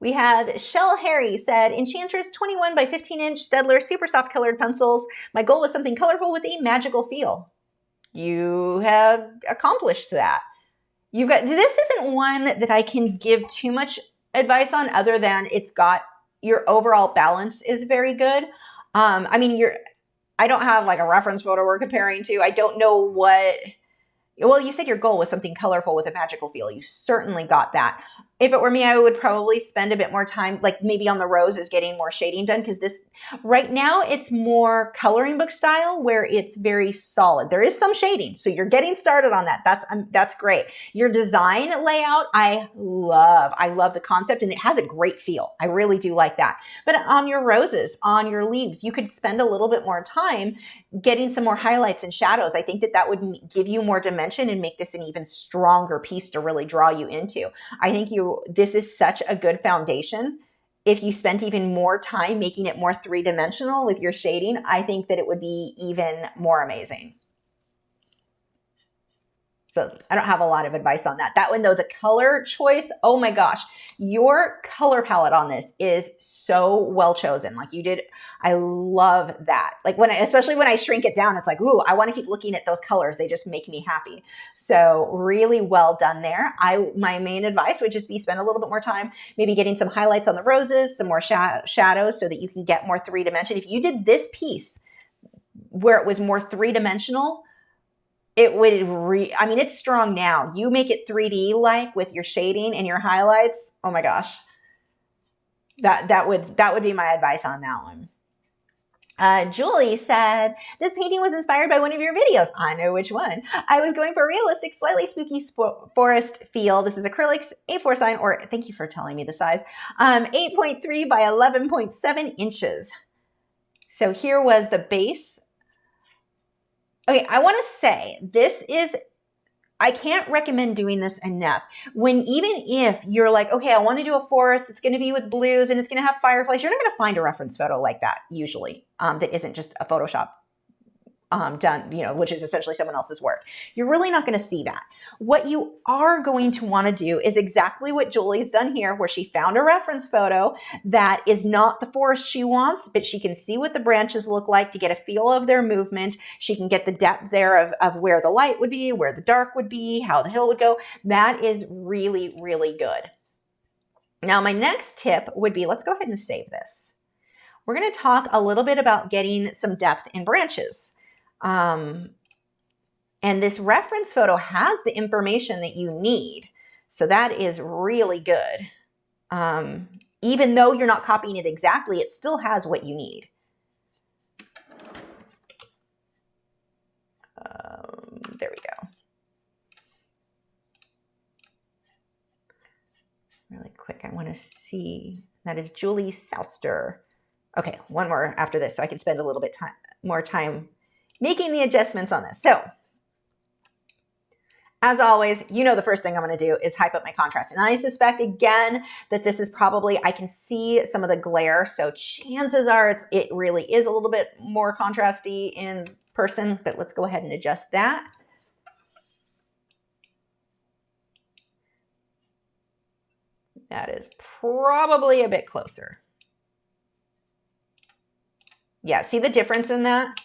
We have Shell Harry said, Enchantress 21 by 15 inch Staedtler super soft colored pencils. My goal was something colorful with a magical feel. You have accomplished that. This isn't one that I can give too much advice on other than it's got your overall balance is very good. I mean, I don't have like a reference photo we're comparing to. I don't know what, well, you said your goal was something colorful with a magical feel. You certainly got that. If it were me, I would probably spend a bit more time, like maybe on the roses, getting more shading done, because this, right now, it's more coloring book style where it's very solid. There is some shading, so you're getting started on that. That's great. Your design layout, I love the concept, and it has a great feel. I really do like that. But on your roses, on your leaves, you could spend a little bit more time getting some more highlights and shadows. I think that would give you more dimension and make this an even stronger piece to really draw you into. I think this is such a good foundation. If you spent even more time making it more three-dimensional with your shading, I think that it would be even more amazing. So I don't have a lot of advice on that. That one though, the color choice, oh my gosh, your color palette on this is so well chosen. Like you did, I love that. Like especially when I shrink it down, it's like, ooh, I want to keep looking at those colors. They just make me happy. So really well done there. My main advice would just be spend a little bit more time, maybe getting some highlights on the roses, some more shadows so that you can get more three-dimension. If you did this piece where it was more three-dimensional, it would I mean, it's strong now. You make it 3D like with your shading and your highlights. Oh my gosh. That would be my advice on that one. Julie said, this painting was inspired by one of your videos. I know which one. I was going for a realistic, slightly spooky forest feel. This is acrylics, A4 sign, or thank you for telling me the size, 8.3 by 11.7 inches. So here was the base. Okay, I want to say I can't recommend doing this enough. Even if you're like, okay, I want to do a forest, it's going to be with blues and it's going to have fireflies, you're not going to find a reference photo like that usually that isn't just a Photoshop done, which is essentially someone else's work. You're really not going to see that. What you are going to want to do is exactly what Julie's done here, where she found a reference photo that is not the forest she wants, but she can see what the branches look like to get a feel of their movement. She can get the depth there of where the light would be, where the dark would be, how the hill would go. That is really, really good. Now, my next tip would be, let's go ahead and save this. We're going to talk a little bit about getting some depth in branches. And this reference photo has the information that you need. So that is really good. Even though you're not copying it exactly, it still has what you need. There we go. Really quick, I want to see. That is Julie Souster. Okay, one more after this so I can spend a little bit more time making the adjustments on this. So, as always, the first thing I'm going to do is hype up my contrast. And I suspect, again, that this is probably, I can see some of the glare. So chances are it really is a little bit more contrasty in person. But let's go ahead and adjust that. That is probably a bit closer. Yeah, see the difference in that?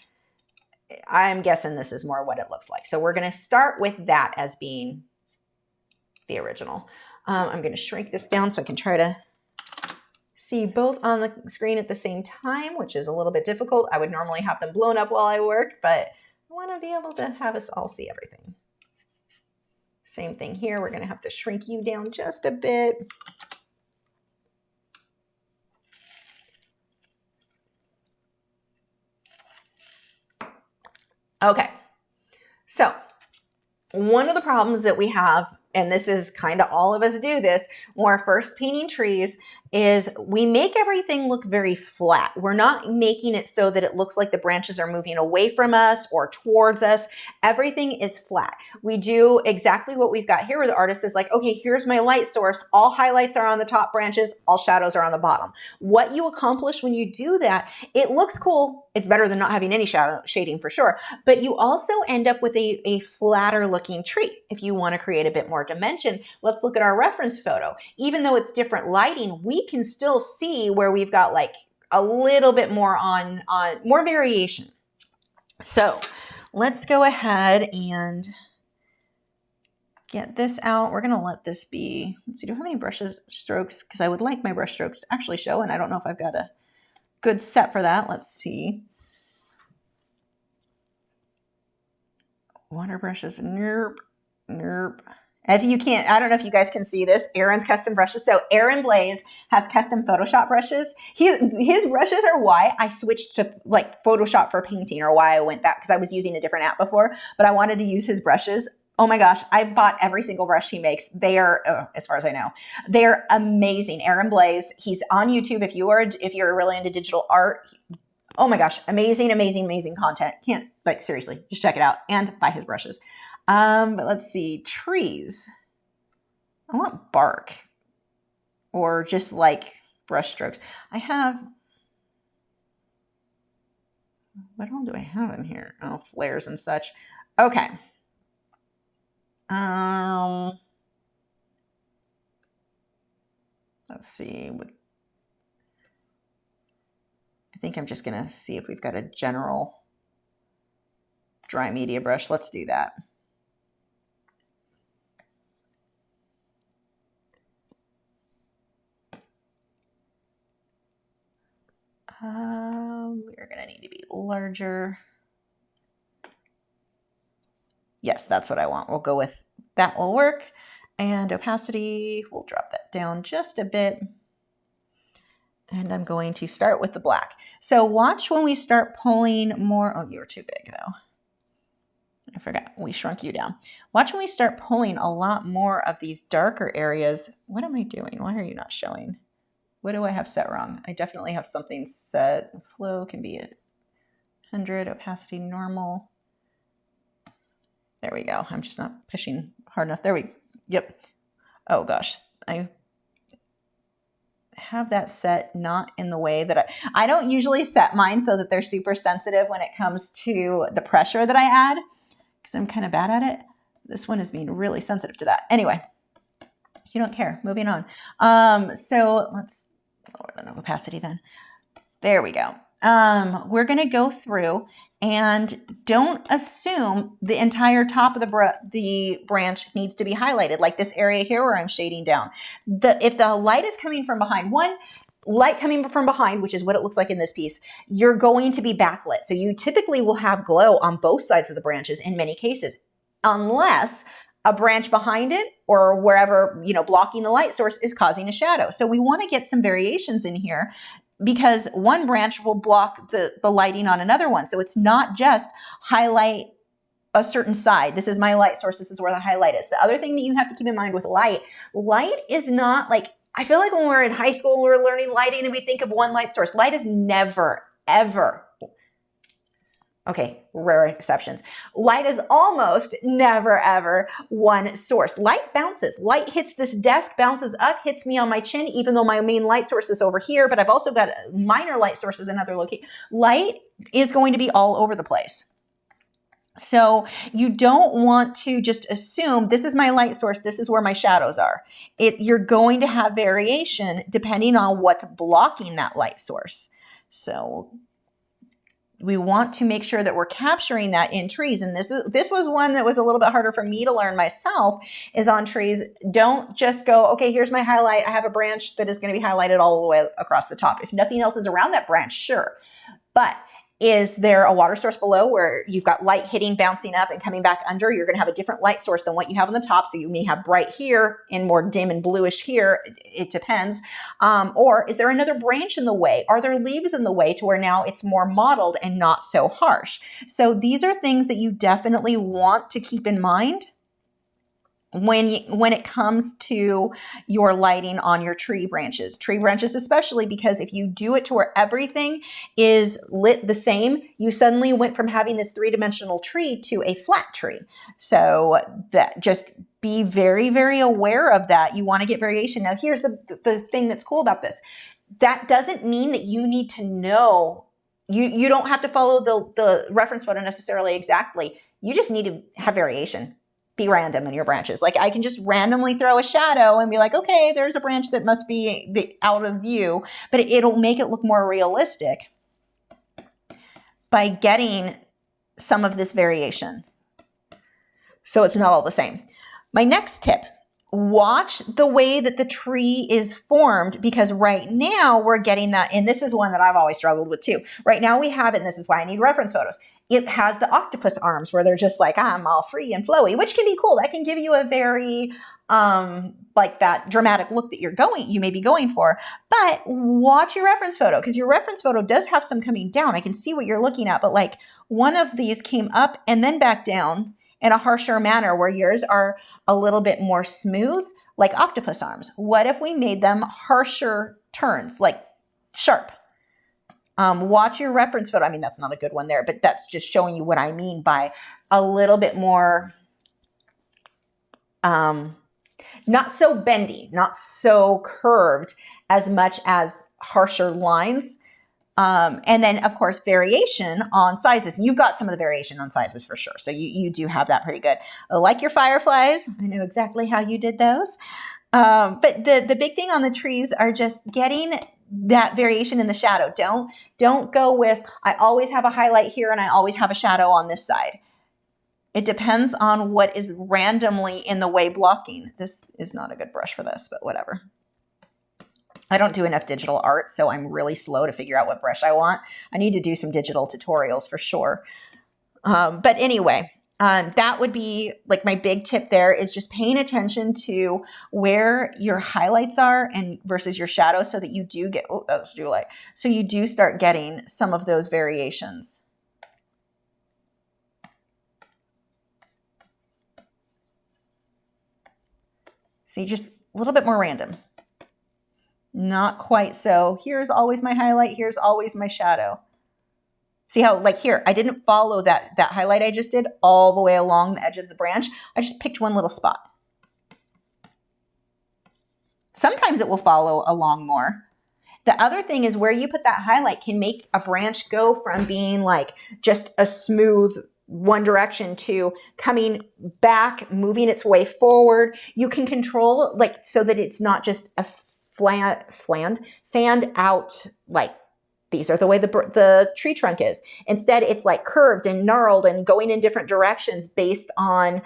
I'm guessing this is more what it looks like. So we're going to start with that as being the original. I'm going to shrink this down so I can try to see both on the screen at the same time, which is a little bit difficult. I would normally have them blown up while I worked, but I want to be able to have us all see everything. Same thing here. We're going to have to shrink you down just a bit. Okay, so one of the problems that we have, and this is kind of all of us do this when we're first painting trees, is we make everything look very flat. We're not making it so that it looks like the branches are moving away from us or towards us. Everything is flat. We do exactly what we've got here where the artist is like, okay, here's my light source. All highlights are on the top branches. All shadows are on the bottom. What you accomplish when you do that, it looks cool. It's better than not having any shadow shading for sure. But you also end up with a flatter looking tree. If you want to create a bit more dimension, let's look at our reference photo. Even though it's different lighting, we can still see where we've got like a little bit more on more variation. So let's go ahead and get this out. We're going to let this be, let's see, do I have any brushes strokes? Because I would like my brush strokes to actually show, and I don't know if I've got a good set for that. Let's see. Water brushes, nerp, nerp. If you can't, I don't know if you guys can see this, Aaron's custom brushes. So Aaron Blaze has custom Photoshop brushes. His brushes are why I switched to like Photoshop for painting, or why I went that, because I was using a different app before, but I wanted to use his brushes. Oh my gosh, I've bought every single brush he makes. They are, as far as I know, they're amazing. Aaron Blaze, he's on YouTube. If you're really into digital art, oh my gosh, amazing, amazing, amazing content. Can't, like, seriously, just check it out and buy his brushes. But let's see, trees. I want bark or just like brush strokes. I have, what all do I have in here? Oh, flares and such. Okay. Let's see. I think I'm just going to see if we've got a general dry media brush. Let's do that. We're going to need to be larger. Yes, that's what I want. We'll go with that will work. And opacity, we'll drop that down just a bit. And I'm going to start with the black. So watch when we start pulling more. Oh, you're too big though. I forgot, we shrunk you down. Watch when we start pulling a lot more of these darker areas. What am I doing? Why are you not showing? What do I have set wrong? I definitely have something set. Flow can be 100, opacity normal. There we go. I'm just not pushing hard enough. There we go. Yep. Oh gosh. I have that set not in the way that I don't usually set mine so that they're super sensitive when it comes to the pressure that I add, because I'm kind of bad at it. This one is being really sensitive to that. Anyway, you don't care. Moving on. So let's lower the opacity then. There we go. We're going to go through, and don't assume the entire top of the branch needs to be highlighted, like this area here where I'm shading down. If the light is coming from behind, light coming from behind, which is what it looks like in this piece, you're going to be backlit. So you typically will have glow on both sides of the branches in many cases, unless a branch behind it or wherever, blocking the light source is causing a shadow. So we want to get some variations in here, because one branch will block the lighting on another one. So it's not just highlight a certain side. This is my light source. This is where the highlight is. The other thing that you have to keep in mind with light is not like, I feel like when we're in high school, we're learning lighting and we think of one light source. Light is never, ever, okay, rare exceptions. Light is almost never, ever one source. Light bounces. Light hits this depth, bounces up, hits me on my chin, even though my main light source is over here, but I've also got minor light sources in other locations. Light is going to be all over the place. So you don't want to just assume this is my light source, this is where my shadows are. You're going to have variation depending on what's blocking that light source. So we want to make sure that we're capturing that in trees. And this was one that was a little bit harder for me to learn myself, is on trees. Don't just go, okay, here's my highlight. I have a branch that is going to be highlighted all the way across the top. If nothing else is around that branch, sure. But is there a water source below where you've got light hitting, bouncing up and coming back under? You're going to have a different light source than what you have on the top. So you may have bright here and more dim and bluish here. It depends. Or is there another branch in the way? Are there leaves in the way to where now it's more mottled and not so harsh? So these are things that you definitely want to keep in mind when it comes to your lighting on your tree branches especially, because if you do it to where everything is lit the same, you suddenly went from having this three-dimensional tree to a flat tree. So that, just be very, very aware of that. You want to get variation. Now, here's the thing that's cool about this. That doesn't mean that you need to know, you don't have to follow the reference photo necessarily exactly. You just need to have variation. Be random in your branches. Like, I can just randomly throw a shadow and be like, okay, there's a branch that must be out of view, but it'll make it look more realistic by getting some of this variation. So it's not all the same. My next tip, watch the way that the tree is formed, because right now we're getting that, and this is one that I've always struggled with too. Right now we have it, and this is why I need reference photos. It has the octopus arms where they're just like, I'm all free and flowy, which can be cool. That can give you a very, like that dramatic look that you may be going for. But watch your reference photo, because your reference photo does have some coming down. I can see what you're looking at, but like one of these came up and then back down in a harsher manner, where yours are a little bit more smooth, like octopus arms. What if we made them harsher turns, like sharp? Watch your reference photo. I mean, that's not a good one there, but that's just showing you what I mean by a little bit more, not so bendy, not so curved, as much as harsher lines. And then, of course, variation on sizes. You've got some of the variation on sizes for sure. So you do have that pretty good. Like your Fireflies, I know exactly how you did those. But the big thing on the trees are just getting that variation in the shadow. Don't go with, I always have a highlight here and I always have a shadow on this side. It depends on what is randomly in the way blocking. This is not a good brush for this, but whatever. I don't do enough digital art, so I'm really slow to figure out what brush I want. I need to do some digital tutorials for sure. But anyway, that would be like my big tip there, is just paying attention to where your highlights are and versus your shadows, so that you do get, oh, that was too light. So you do start getting some of those variations. See, just a little bit more random. Not quite so. Here's always my highlight. Here's always my shadow. See how, like here, I didn't follow that highlight I just did all the way along the edge of the branch. I just picked one little spot. Sometimes it will follow along more. The other thing is where you put that highlight can make a branch go from being like just a smooth one direction to coming back, moving its way forward. You can control, like, so that it's not just a fanned out, like these are the way the tree trunk is. Instead, it's like curved and gnarled and going in different directions based on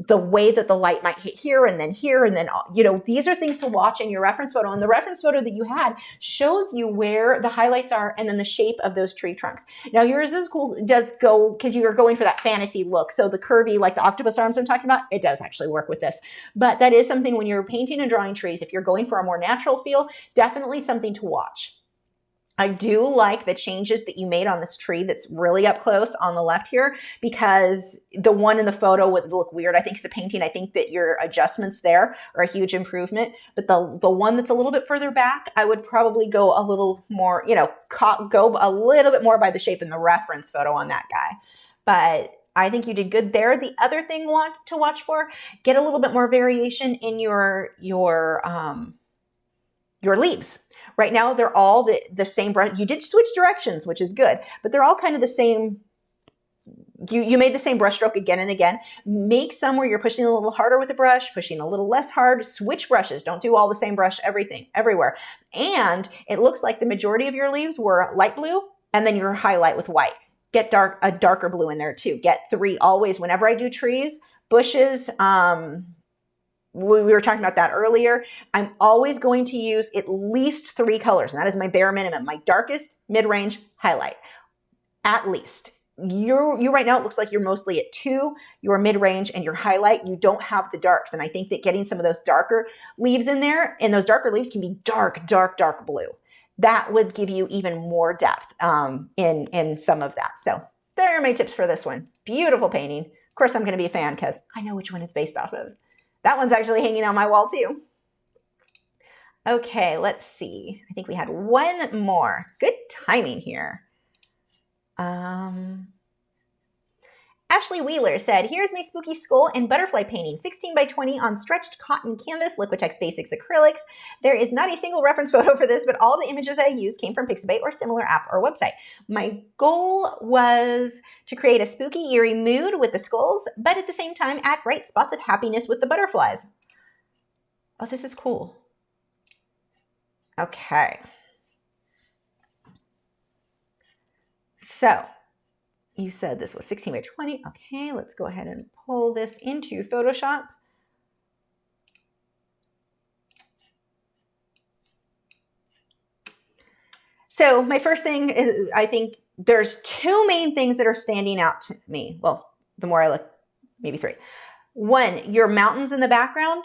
the way that the light might hit here and then, you know, these are things to watch in your reference photo. And the reference photo that you had shows you where the highlights are and then the shape of those tree trunks. Now yours is cool. It does go, because you are going for that fantasy look. So the curvy, like the octopus arms I'm talking about, it does actually work with this. But that is something when you're painting and drawing trees, if you're going for a more natural feel, definitely something to watch. I do like the changes that you made on this tree that's really up close on the left here, because the one in the photo would look weird. I think it's a painting. I think that your adjustments there are a huge improvement. But the one that's a little bit further back, I would probably go a little more, you know, go a little bit more by the shape in the reference photo on that guy. But I think you did good there. The other thing to watch for, get a little bit more variation in your leaves. Right now, they're all the same brush. You did switch directions, which is good, but they're all kind of the same. You made the same brush stroke again and again. Make some where you're pushing a little harder with the brush, pushing a little less hard. Switch brushes. Don't do all the same brush everywhere. And it looks like the majority of your leaves were light blue and then your highlight with white. get a darker blue in there too. Get 3 always. Whenever I do trees, bushes, we were talking about that earlier. I'm always going to use at least 3 colors, and that is my bare minimum. My darkest, mid-range, highlight. At least. You right now, it looks like you're mostly at 2, your mid-range and your highlight. You don't have the darks. And I think that getting some of those darker leaves in there, and those darker leaves can be dark, dark, dark blue. That would give you even more depth in some of that. So there are my tips for this one. Beautiful painting. Of course, I'm going to be a fan because I know which one it's based off of. That one's actually hanging on my wall too. Okay, let's see. I think we had one more. Good timing here. Ashley Wheeler said, here's my spooky skull and butterfly painting, 16 by 20 on stretched cotton canvas, Liquitex Basics acrylics. There is not a single reference photo for this, but all the images I used came from Pixabay or similar app or website. My goal was to create a spooky, eerie mood with the skulls, but at the same time add bright spots of happiness with the butterflies. Oh, this is cool. Okay. So you said this was 16 by 20. Okay, let's go ahead and pull this into Photoshop. So my first thing is, I think there's 2 main things that are standing out to me. Well, the more I look, maybe 3. 1, your mountains in the background,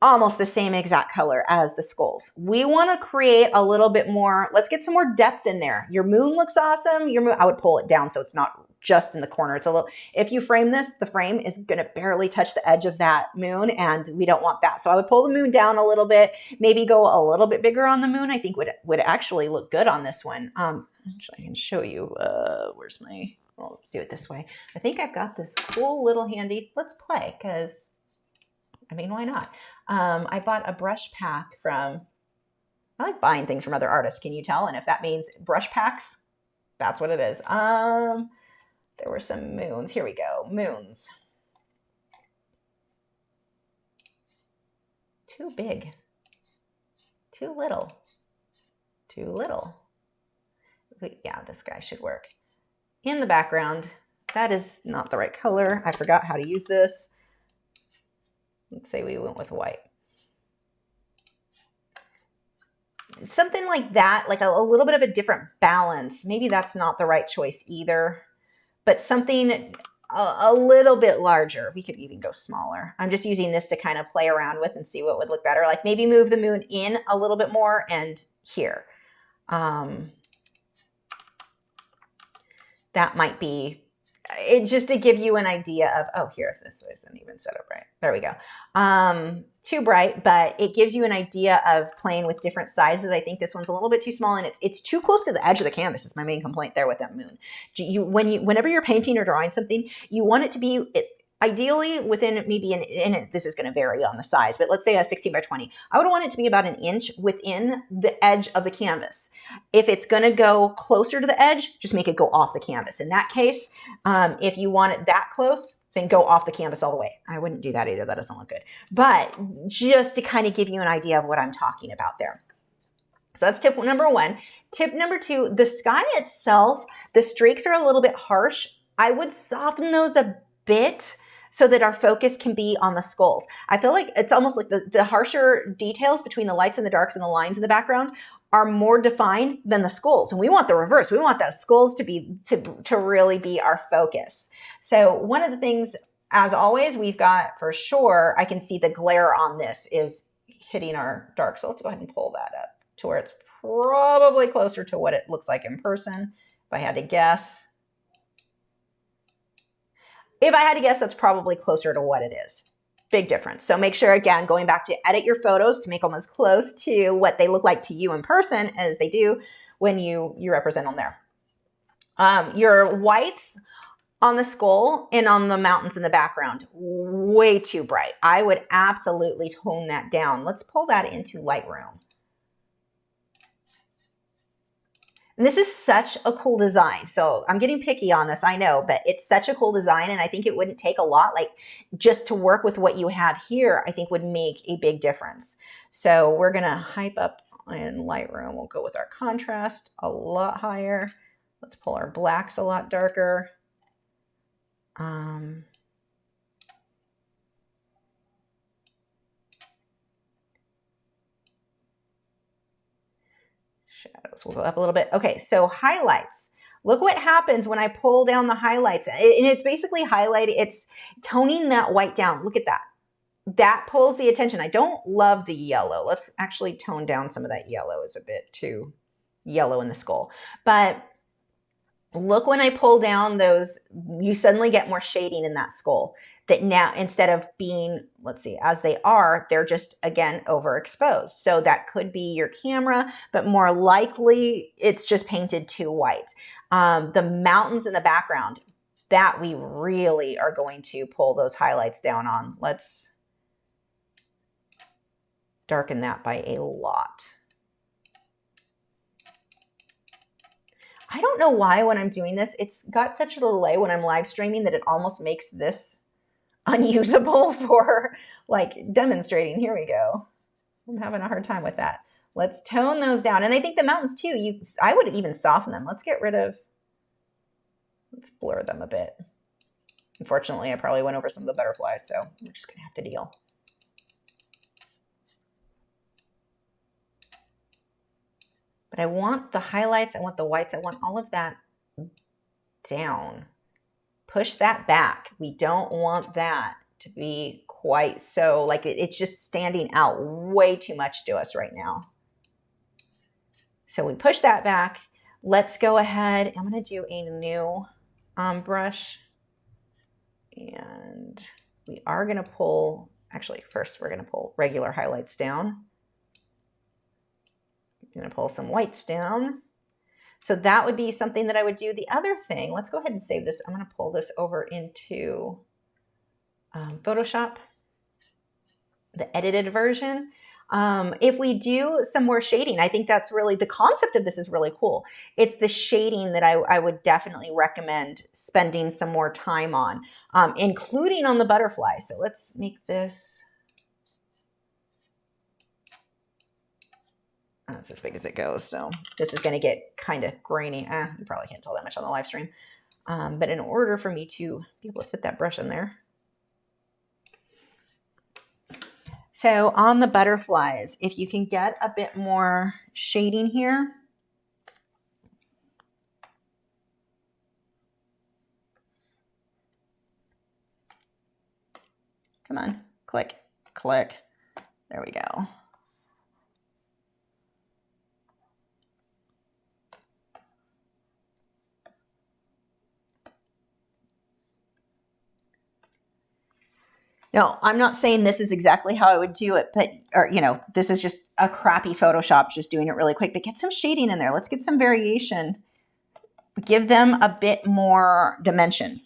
almost the same exact color as the skulls. We want to create a little bit more, let's get some more depth in there. Your moon looks awesome. Your moon, I would pull it down so it's not just in the corner. It's a little, if you frame this, the frame is going to barely touch the edge of that moon, and we don't want that. So I would pull the moon down a little bit, maybe go a little bit bigger on the moon. I think would actually look good on this one. Actually, I can show you, where's my, I'll do it this way. I think I've got this cool little handy, let's play, because I mean, why not? I bought a brush pack from, I like buying things from other artists, can you tell? And if that means brush packs, that's what it is. There were some moons. Here we go. Moons. Too big. Too little. Too little. Yeah, this guy should work. In the background, that is not the right color. I forgot how to use this. Let's say we went with white. Something like that, like a little bit of a different balance. Maybe that's not the right choice either, but something a little bit larger. We could even go smaller. I'm just using this to kind of play around with and see what would look better. Like maybe move the moon in a little bit more and here. That might be it, just to give you an idea of, oh, here, this isn't even set up right. There we go. Too bright, but it gives you an idea of playing with different sizes. I think this one's a little bit too small, and it's too close to the edge of the canvas is my main complaint there with that moon. Whenever you're painting or drawing something, you want it to be ideally within maybe this is going to vary on the size, but let's say a 16 by 20. I would want it to be about 1 inch within the edge of the canvas. If it's going to go closer to the edge, just make it go off the canvas. In that case, if you want it that close, then go off the canvas all the way. I wouldn't do that either. That doesn't look good. But just to kind of give you an idea of what I'm talking about there. So that's tip number 1. Tip number 2, the sky itself, the streaks are a little bit harsh. I would soften those a bit so that our focus can be on the skulls. I feel like it's almost like the harsher details between the lights and the darks and the lines in the background are more defined than the skulls. And we want the reverse. We want those skulls to really be our focus. So one of the things, as always, we've got for sure, I can see the glare on this is hitting our dark. So let's go ahead and pull that up to where it's probably closer to what it looks like in person. If I had to guess. If I had to guess, that's probably closer to what it is. Big difference. So make sure, again, going back to edit your photos to make them as close to what they look like to you in person as they do when you represent them there. Your whites on the skull and on the mountains in the background, way too bright. I would absolutely tone that down. Let's pull that into Lightroom. And this is such a cool design. So I'm getting picky on this, I know, but it's such a cool design, and I think it wouldn't take a lot. Like just to work with what you have here, I think would make a big difference. So we're gonna hype up in Lightroom. We'll go with our contrast a lot higher. Let's pull our blacks a lot darker. Shadows, we'll go up a little bit. Okay, so highlights. Look what happens when I pull down the highlights. And it's basically highlighting, it's toning that white down. Look at that. That pulls the attention. I don't love the yellow. Let's actually tone down some of that yellow. It's a bit too yellow in the skull. But look, when I pull down those, you suddenly get more shading in that skull. That now, instead of being, let's see, as they are, they're just, again, overexposed. So that could be your camera, but more likely it's just painted too white. The mountains in the background, that we really are going to pull those highlights down on. Let's darken that by a lot. I don't know why when I'm doing this, it's got such a delay when I'm live streaming that it almost makes this unusable for like demonstrating. Here we go. I'm having a hard time with that. Let's tone those down. And I think the mountains too, I would even soften them. Let's blur them a bit. Unfortunately, I probably went over some of the butterflies, so we're just gonna have to deal. But I want the highlights, I want the whites, I want all of that down. Push that back. We don't want that to be quite so, like it's just standing out way too much to us right now. So we push that back. Let's go ahead. I'm going to do a new brush. And we are going to pull, actually first we're going to pull regular highlights down. I'm going to pull some whites down. So that would be something that I would do. The other thing, let's go ahead and save this. I'm going to pull this over into Photoshop, the edited version. If we do some more shading, I think that's really, the concept of this is really cool. It's the shading that I would definitely recommend spending some more time on, including on the butterfly. So let's make this. That's as big as it goes. So this is going to get kind of grainy. You probably can't tell that much on the live stream. But in order for me to be able to fit that brush in there. So on the butterflies, if you can get a bit more shading here. Come on, click, click. There we go. No, I'm not saying this is exactly how I would do it, but, or, you know, this is just a crappy Photoshop, just doing it really quick, but get some shading in there. Let's get some variation. Give them a bit more dimension.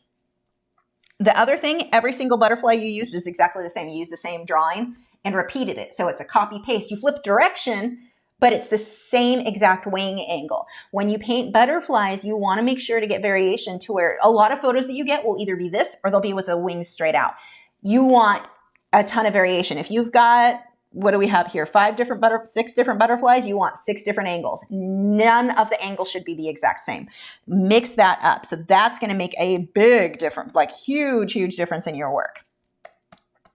The other thing, every single butterfly you use is exactly the same. You use the same drawing and repeated it. So it's a copy paste. You flip direction, but it's the same exact wing angle. When you paint butterflies, you want to make sure to get variation to where a lot of photos that you get will either be this or they'll be with the wings straight out. You want a ton of variation. If you've got, what do we have here? 6 different butterflies. You want 6 different angles. None of the angles should be the exact same. Mix that up. So that's going to make a big difference, like huge, huge difference in your work.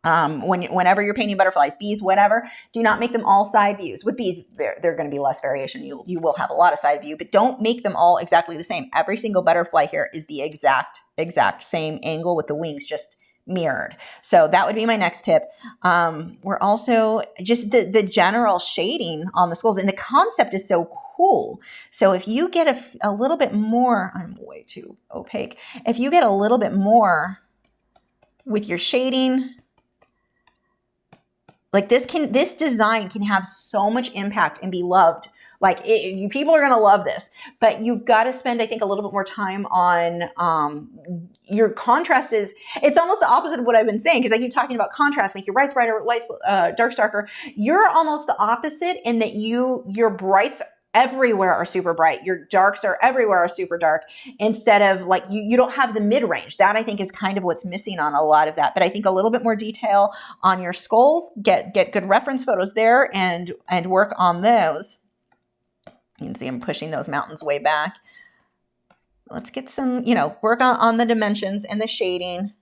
Whenever you're painting butterflies, bees, whatever, do not make them all side views. With bees, they're going to be less variation. You will have a lot of side view, but don't make them all exactly the same. Every single butterfly here is the exact same angle with the wings just mirrored. So that would be my next tip. We're also just the general shading on the skulls, and the concept is so cool. So if you get a little bit more, I'm way too opaque. If you get a little bit more with your shading, like this design can have so much impact and be loved. Like people are going to love this, but you've got to spend, I think, a little bit more time on your contrast. It's almost the opposite of what I've been saying, because I keep talking about contrast, make your brights brighter, lights, darks darker. You're almost the opposite in that your brights everywhere are super bright. Your darks are everywhere are super dark, instead of like you don't have the mid-range. That I think is kind of what's missing on a lot of that. But I think a little bit more detail on your skulls, get good reference photos there and work on those. You can see I'm pushing those mountains way back. let's get some, you know, work on the dimensions and the shading.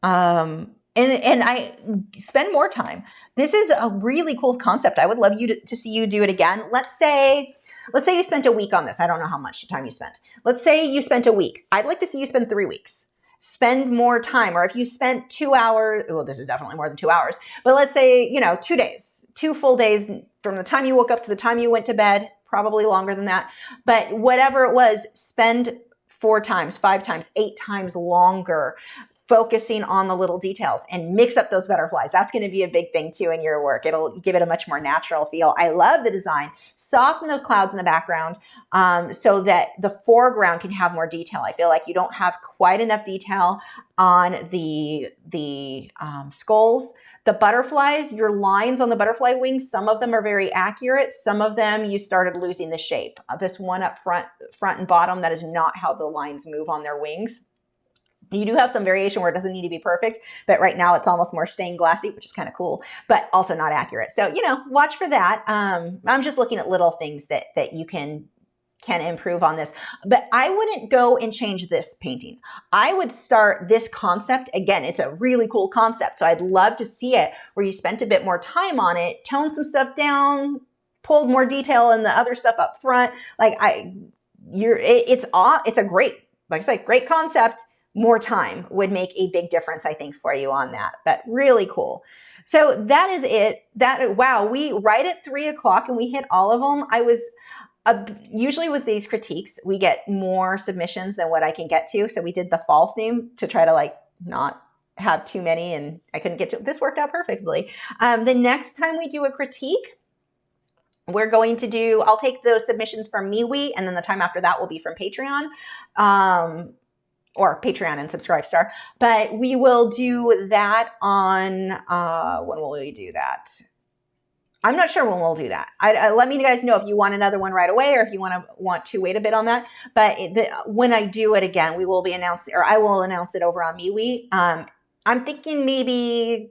And I spend more time. This is a really cool concept. I would love you to see you do it again. Let's say you spent a week on this. I don't know how much time you spent. Let's say you spent a week. I'd like to see you spend 3 weeks. Spend more time. Or if you spent 2 hours, well, this is definitely more than 2 hours, but let's say, you know, 2 days, 2 full days from the time you woke up to the time you went to bed, probably longer than that. But whatever it was, spend 4 times, 5 times, 8 times longer focusing on the little details and mix up those butterflies. That's going to be a big thing too in your work. It'll give it a much more natural feel. I love the design. Soften those clouds in the background so that the foreground can have more detail. I feel like you don't have quite enough detail on the skulls. The butterflies, your lines on the butterfly wings, some of them are very accurate. Some of them you started losing the shape. This one up front and bottom, that is not how the lines move on their wings. You do have some variation where it doesn't need to be perfect, but right now it's almost more stained glassy, which is kind of cool, but also not accurate. So, you know, watch for that. I'm just looking at little things that you can improve on this, but I wouldn't go and change this painting. I would start this concept. Again, it's a really cool concept. So I'd love to see it where you spent a bit more time on it, toned some stuff down, pulled more detail in the other stuff up front. Like it's a great, like I said, great concept. More time would make a big difference, I think, for you on that. But really cool. So that is it. Wow, we right at 3 o'clock and we hit all of them. I was usually with these critiques, we get more submissions than what I can get to. So we did the fall theme to try to like not have too many, and I couldn't get to. This worked out perfectly. The next time we do a critique, we're going to do. I'll take those submissions from MeWe, and then the time after that will be from Patreon. Or Patreon and Subscribe Star, but we will do that on, when will we do that? I'm not sure when we'll do that. Let me guys know if you want another one right away or if you want to wait a bit on that. But when I do it again, we will be announcing, or I will announce it over on MeWe. I'm thinking maybe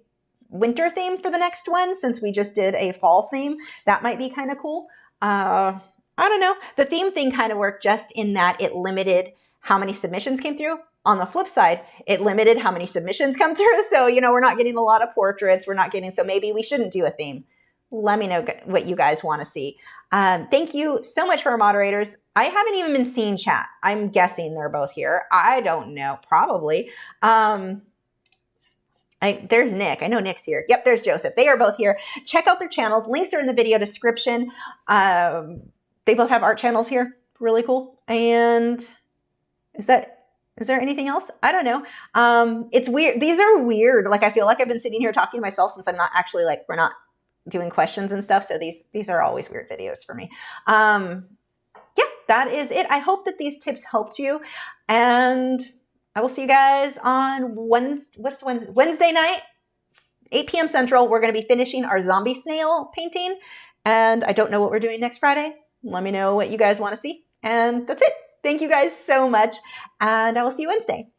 winter theme for the next one, since we just did a fall theme. That might be kind of cool. I don't know. The theme thing kind of worked just in that it limited how many submissions came through. On the flip side, it limited how many submissions come through. So, you know, we're not getting a lot of portraits. We're not getting, so maybe we shouldn't do a theme. Let me know what you guys want to see. Thank you so much for our moderators. I haven't even been seeing chat. I'm guessing they're both here. I don't know, probably. There's Nick. I know Nick's here. Yep, there's Joseph. They are both here. Check out their channels. Links are in the video description. They both have art channels here. Really cool. And is there anything else? I don't know. It's weird. These are weird. Like, I feel like I've been sitting here talking to myself since I'm not actually, like, we're not doing questions and stuff. So these are always weird videos for me. Yeah, that is it. I hope that these tips helped you. And I will see you guys on Wednesday night, 8 p.m. Central. We're going to be finishing our zombie snail painting. And I don't know what we're doing next Friday. Let me know what you guys want to see. And that's it. Thank you guys so much, and I will see you Wednesday.